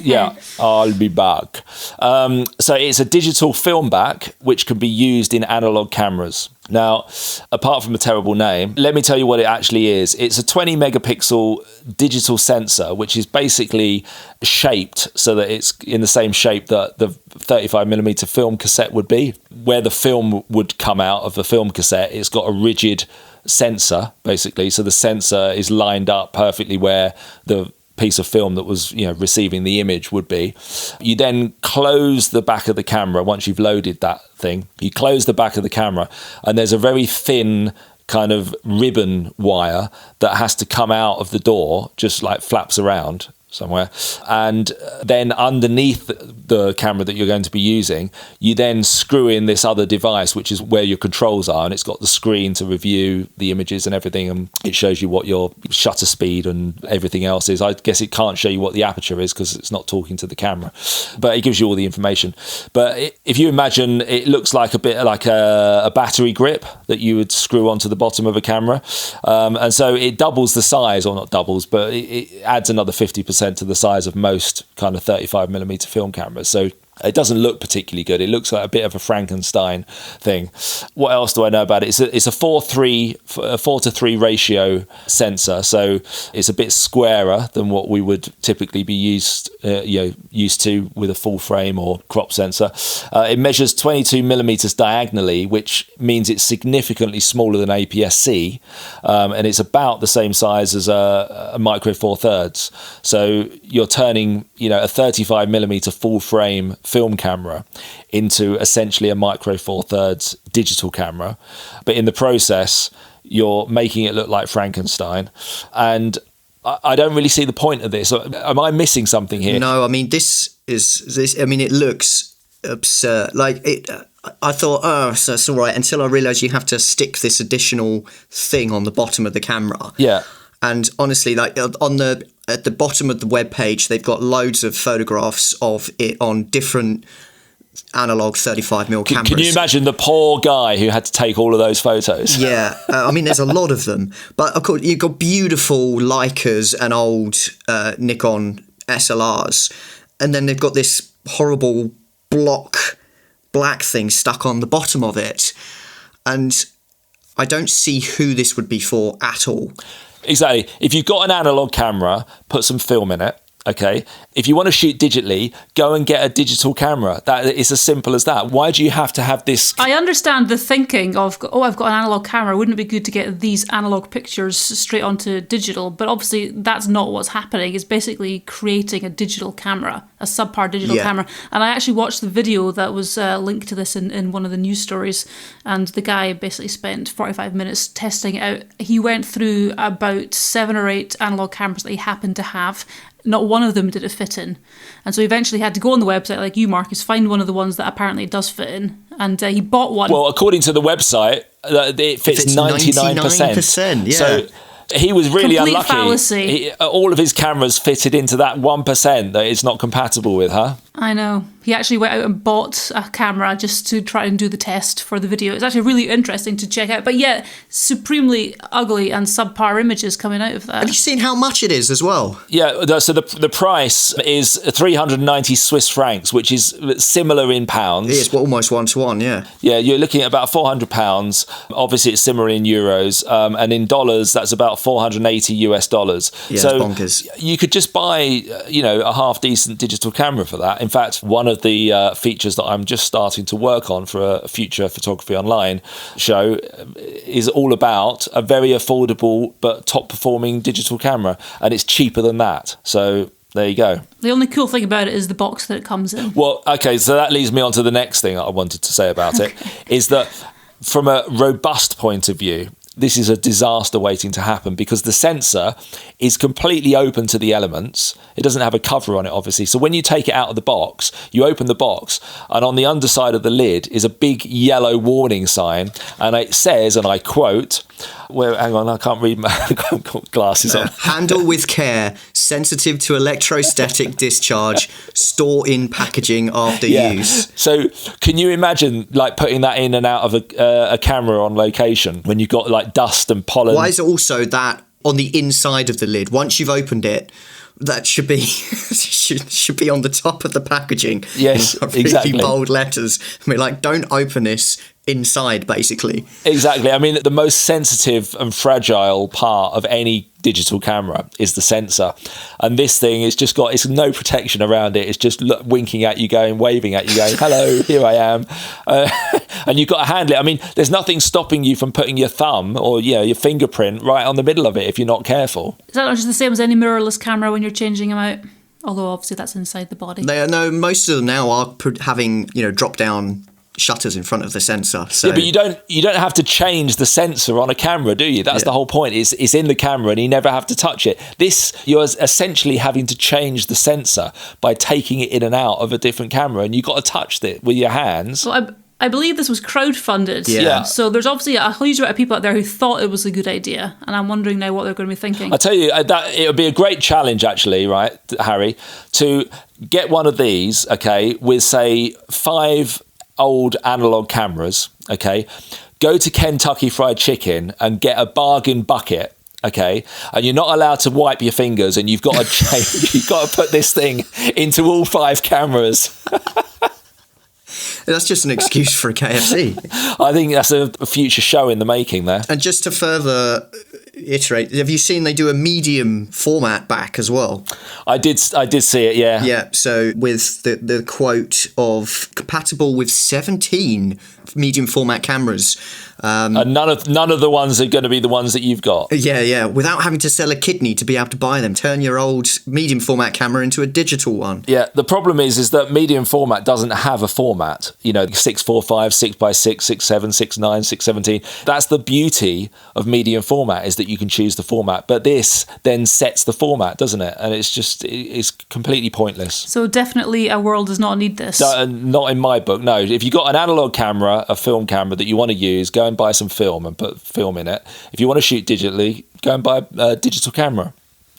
Yeah, I'll be back. So it's a digital film back, which can be used in analogue cameras. Now, apart from a terrible name, let me tell you what it actually is. It's a 20 megapixel digital sensor, which is basically shaped so that it's in the same shape that the 35mm film cassette would be. Where the film would come out of the film cassette, it's got a rigid sensor, basically. So the sensor is lined up perfectly where the piece of film that was receiving the image would be. You then close the back of the camera once you've loaded that thing. You close the back of the camera, and there's a very thin kind of ribbon wire that has to come out of the door, just like flaps around somewhere, and then underneath the camera that you're going to be using, you then screw in this other device, which is where your controls are, and it's got the screen to review the images and everything, and it shows you what your shutter speed and everything else is. I guess it can't show you what the aperture is because it's not talking to the camera, but it gives you all the information. But if you imagine, it looks like a bit like a battery grip that you would screw onto the bottom of a camera, and so it doubles the size, or not doubles, but it adds another 50% to the size of most kind of 35mm film cameras. So it doesn't look particularly good. It looks like a bit of a Frankenstein thing. What else do I know about it? It's a 4:3 ratio sensor, so it's a bit squarer than what we would typically be used to with a full frame or crop sensor. It measures 22mm diagonally, which means it's significantly smaller than APS-C, and it's about the same size as a Micro Four Thirds. So you're turning a 35mm full frame film camera into essentially a Micro Four Thirds digital camera, but in the process you're making it look like Frankenstein, and I don't really see the point of this. Am I missing something here? No, I mean this. I mean, it looks absurd. Like it. I thought, oh, so it's all right, until I realised you have to stick this additional thing on the bottom of the camera. Yeah. And honestly, like at the bottom of the web page, they've got loads of photographs of it on different analog 35mm cameras. Can you imagine the poor guy who had to take all of those photos? Yeah, I mean, there's a lot of them. But of course, you've got beautiful Leicas and old Nikon SLRs. And then they've got this horrible black thing stuck on the bottom of it. And I don't see who this would be for at all. Exactly. If you've got an analog camera, put some film in it. Okay. If you want to shoot digitally, go and get a digital camera. That is as simple as that. Why do you have to have this? I understand the thinking of, I've got an analog camera. Wouldn't it be good to get these analog pictures straight onto digital? But obviously that's not what's happening. It's basically creating a digital camera, a subpar digital camera. And I actually watched the video that was linked to this in one of the news stories. And the guy basically spent 45 minutes testing it out. He went through about 7 or 8 analog cameras that he happened to have. Not one of them did it fit in. And so he eventually had to go on the website, like you, Marcus, find one of the ones that apparently it does fit in. And he bought one. Well, according to the website, it fits 99%. Yeah. So he was really Complete unlucky. fallacy. All of his cameras fitted into that 1% that it's not compatible with, huh? I know. He actually went out and bought a camera just to try and do the test for the video. It's actually really interesting to check out. But yeah, supremely ugly and subpar images coming out of that. Have you seen how much it is as well? Yeah, so the price is 390 Swiss francs, which is similar in pounds. It's almost 1-to-1, yeah. Yeah, you're looking at about £400. Obviously, it's similar in euros. And in dollars, that's about $480 US. Yeah, so it's bonkers. You could just buy, a half-decent digital camera for that. In fact, one of the features that I'm just starting to work on for a future Photography Online show is all about a very affordable but top-performing digital camera. And it's cheaper than that. So there you go. The only cool thing about it is the box that it comes in. Well, okay, so that leads me on to the next thing I wanted to say about it, is that from a robust point of view, this is a disaster waiting to happen because the sensor is completely open to the elements. It doesn't have a cover on it, obviously. So when you take it out of the box, you open the box, and on the underside of the lid is a big yellow warning sign, and it says, and I quote, hang on, I can't read I've got glasses on. Handle with care, sensitive to electrostatic discharge, store in packaging after use. So can you imagine like putting that in and out of a camera on location when you've got like dust and pollen? Why is it also that on the inside of the lid? Once you've opened it, that should be should be on the top of the packaging. Yes, in really exactly. Bold letters. I mean, like, don't open this inside, basically. Exactly. I mean, the most sensitive and fragile part of any digital camera is the sensor, and this thing is just got, it's no protection around it. It's just winking at you, waving at you, going, hello, here I am. And you've got to handle it. I mean, there's nothing stopping you from putting your thumb or your fingerprint right on the middle of it if you're not careful. Is that not just the same as any mirrorless camera when you're changing them out? Although obviously that's inside the body. No, most of them now are having drop down shutters in front of the sensor. So. Yeah, but you don't have to change the sensor on a camera, do you? That's the whole point. It's in the camera and you never have to touch it. This, you're essentially having to change the sensor by taking it in and out of a different camera, and you've got to touch it with your hands. So I believe this was crowdfunded. Yeah. So there's obviously a huge amount of people out there who thought it was a good idea, and I'm wondering now what they're going to be thinking. I tell you, that it would be a great challenge, actually, right, Harry, to get one of these, okay, with say 5 old analog cameras, okay, go to Kentucky Fried Chicken and get a bargain bucket, okay, and you're not allowed to wipe your fingers, and you've got to change, you've got to put this thing into all 5 cameras. That's just an excuse for a KFC. I think that's a future show in the making there. And just to further iterate, have you seen they do a medium format back as well? I did see it, yeah. Yeah, so with the quote of compatible with 17 medium format cameras. And none of the ones are going to be the ones that you've got. Yeah, without having to sell a kidney to be able to buy them. Turn your old medium format camera into a digital one. Yeah, the problem is that medium format doesn't have a format. 645, 6x6, 6.7, 6.9, 6.17. That's the beauty of medium format, is that you can choose the format. But this then sets the format, doesn't it? And it's completely pointless. So definitely our world does not need this. Not in my book, no. If you've got an analog camera, a film camera that you want to use, go and buy some film and put film in it. If you want to shoot digitally, go and buy a digital camera.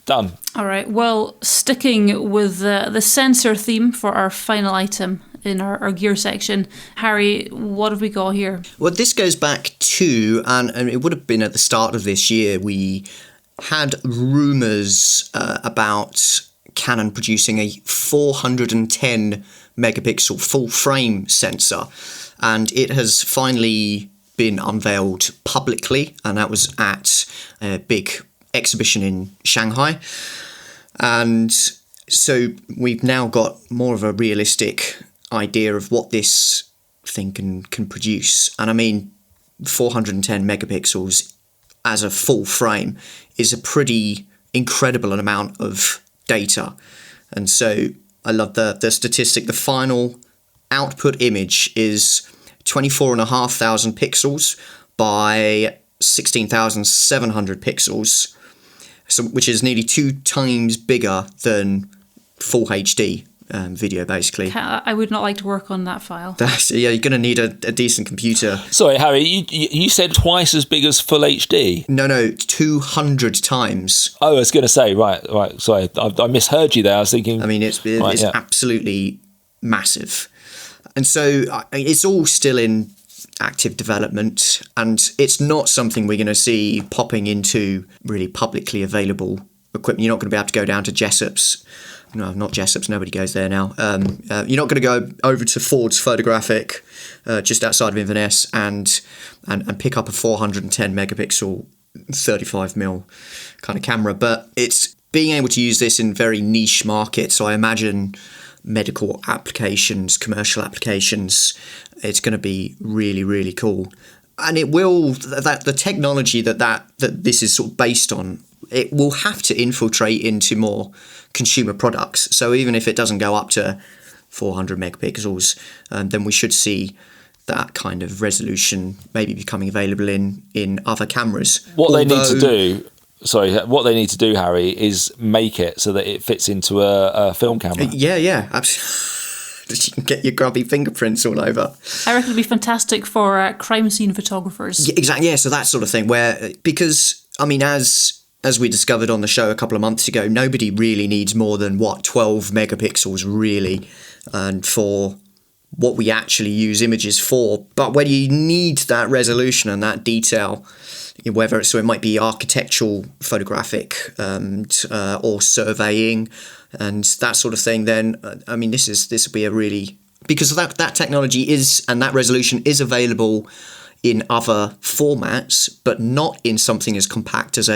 Done. All right, well, sticking with the sensor theme for our final item, in our gear section. Harry, what have we got here? Well, this goes back to, and it would have been at the start of this year, we had rumours about Canon producing a 410 megapixel full frame sensor, and it has finally been unveiled publicly, and that was at a big exhibition in Shanghai. And so we've now got more of a realistic idea of what this thing can produce. And I mean, 410 megapixels as a full frame is a pretty incredible amount of data. And so I love the statistic. The final output image is 24,500 pixels by 16,700 pixels, so which is nearly 2 times bigger than full HD video, basically. I would not like to work on that file. You're going to need a decent computer. Sorry, Harry, you said twice as big as full HD? No, 200 times. Oh, I was going to say, right. Sorry, I misheard you there. I was thinking... I mean, it's absolutely massive. And so it's all still in active development, and it's not something we're going to see popping into really publicly available equipment. You're not going to be able to go down to Jessop's. No, not Jessop's. Nobody goes there now. You're not going to go over to Ford's Photographic, just outside of Inverness, and pick up a 410 megapixel 35mm kind of camera. But it's being able to use this in very niche markets. So I imagine medical applications, commercial applications, it's going to be really, really cool. And it will, that the technology that this is sort of based on, it will have to infiltrate into more consumer products. So even if it doesn't go up to 400 megapixels, then we should see that kind of resolution maybe becoming available in other cameras. What they need to do, Harry, is make it so that it fits into a film camera. Yeah, absolutely. You can get your grubby fingerprints all over. I reckon it'd be fantastic for crime scene photographers. Yeah, exactly. Yeah, so that sort of thing. Because I mean, as we discovered on the show a couple of months ago, nobody really needs more than 12 megapixels really, and for what we actually use images for. But when you need that resolution and that detail, whether it might be architectural photographic or surveying and that sort of thing, then I mean this will be a really, because that technology is, and that resolution is available in other formats, but not in something as compact as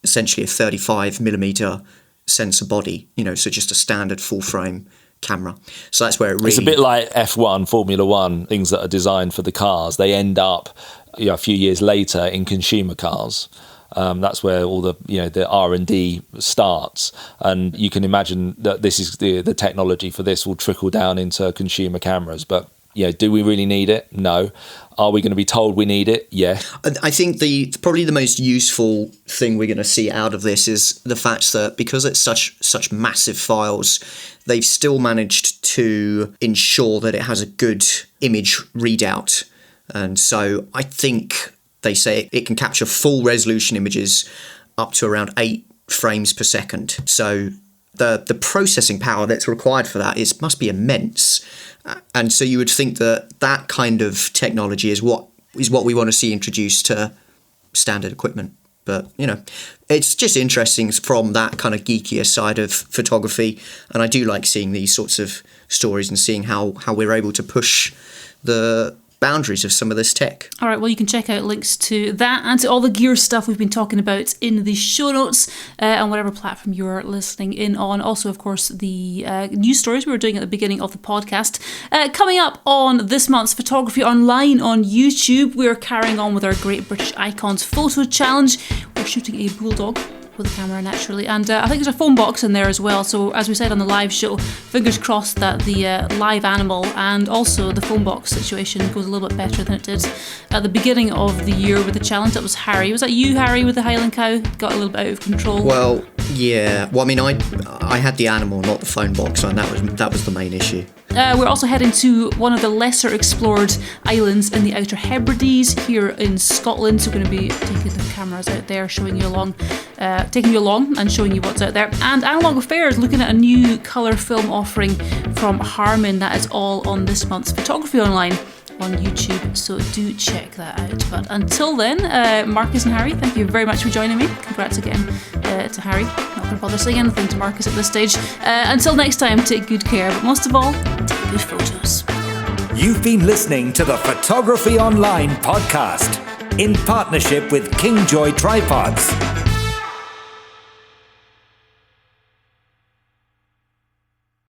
essentially a 35mm sensor body, so just a standard full frame camera. So that's where it really... It's a bit like F1, Formula One, things that are designed for the cars. They end up a few years later in consumer cars. That's where all the R&D starts, and you can imagine that this is the technology for this will trickle down into consumer cameras. But do we really need it? No. Are we going to be told we need it? Yeah. I think probably the most useful thing we're going to see out of this is the fact that because it's such massive files, they've still managed to ensure that it has a good image readout. And so I think they say it can capture full resolution images up to around 8 frames per second. So the processing power that's required for that must be immense. And so you would think that kind of technology is what we want to see introduced to standard equipment. But, it's just interesting from that kind of geekier side of photography. And I do like seeing these sorts of stories and seeing how we're able to push the boundaries of some of this tech. All right, well, you can check out links to that and to all the gear stuff we've been talking about in the show notes on whatever platform you're listening in on. Also, of course, the news stories we were doing at the beginning of the podcast. Coming up on this month's Photography Online on YouTube, we're carrying on with our Great British Icons Photo Challenge. We're shooting a bulldog with a camera, naturally, and I think there's a phone box in there as well. So as we said on the live show, fingers crossed that the live animal and also the phone box situation goes a little bit better than it did at the beginning of the year with the challenge. That was Harry. Was that you, Harry, with the Highland cow? Got a little bit out of control. Well, yeah. Well, I mean, I had the animal, not the phone box, and that was the main issue. We're also heading to one of the lesser explored islands in the Outer Hebrides here in Scotland. So we're going to be taking the cameras out there, taking you along and showing you what's out there. And Analogue Affairs looking at a new colour film offering from Harman. That is all on this month's Photography Online on YouTube, so do check that out. But until then, Marcus and Harry, thank you very much for joining me. Congrats again to Harry. Not going to bother saying anything to Marcus at this stage. Until next time, take good care, but most of all, take good photos. You've been listening to the Photography Online podcast in partnership with Kingjoy Tripods.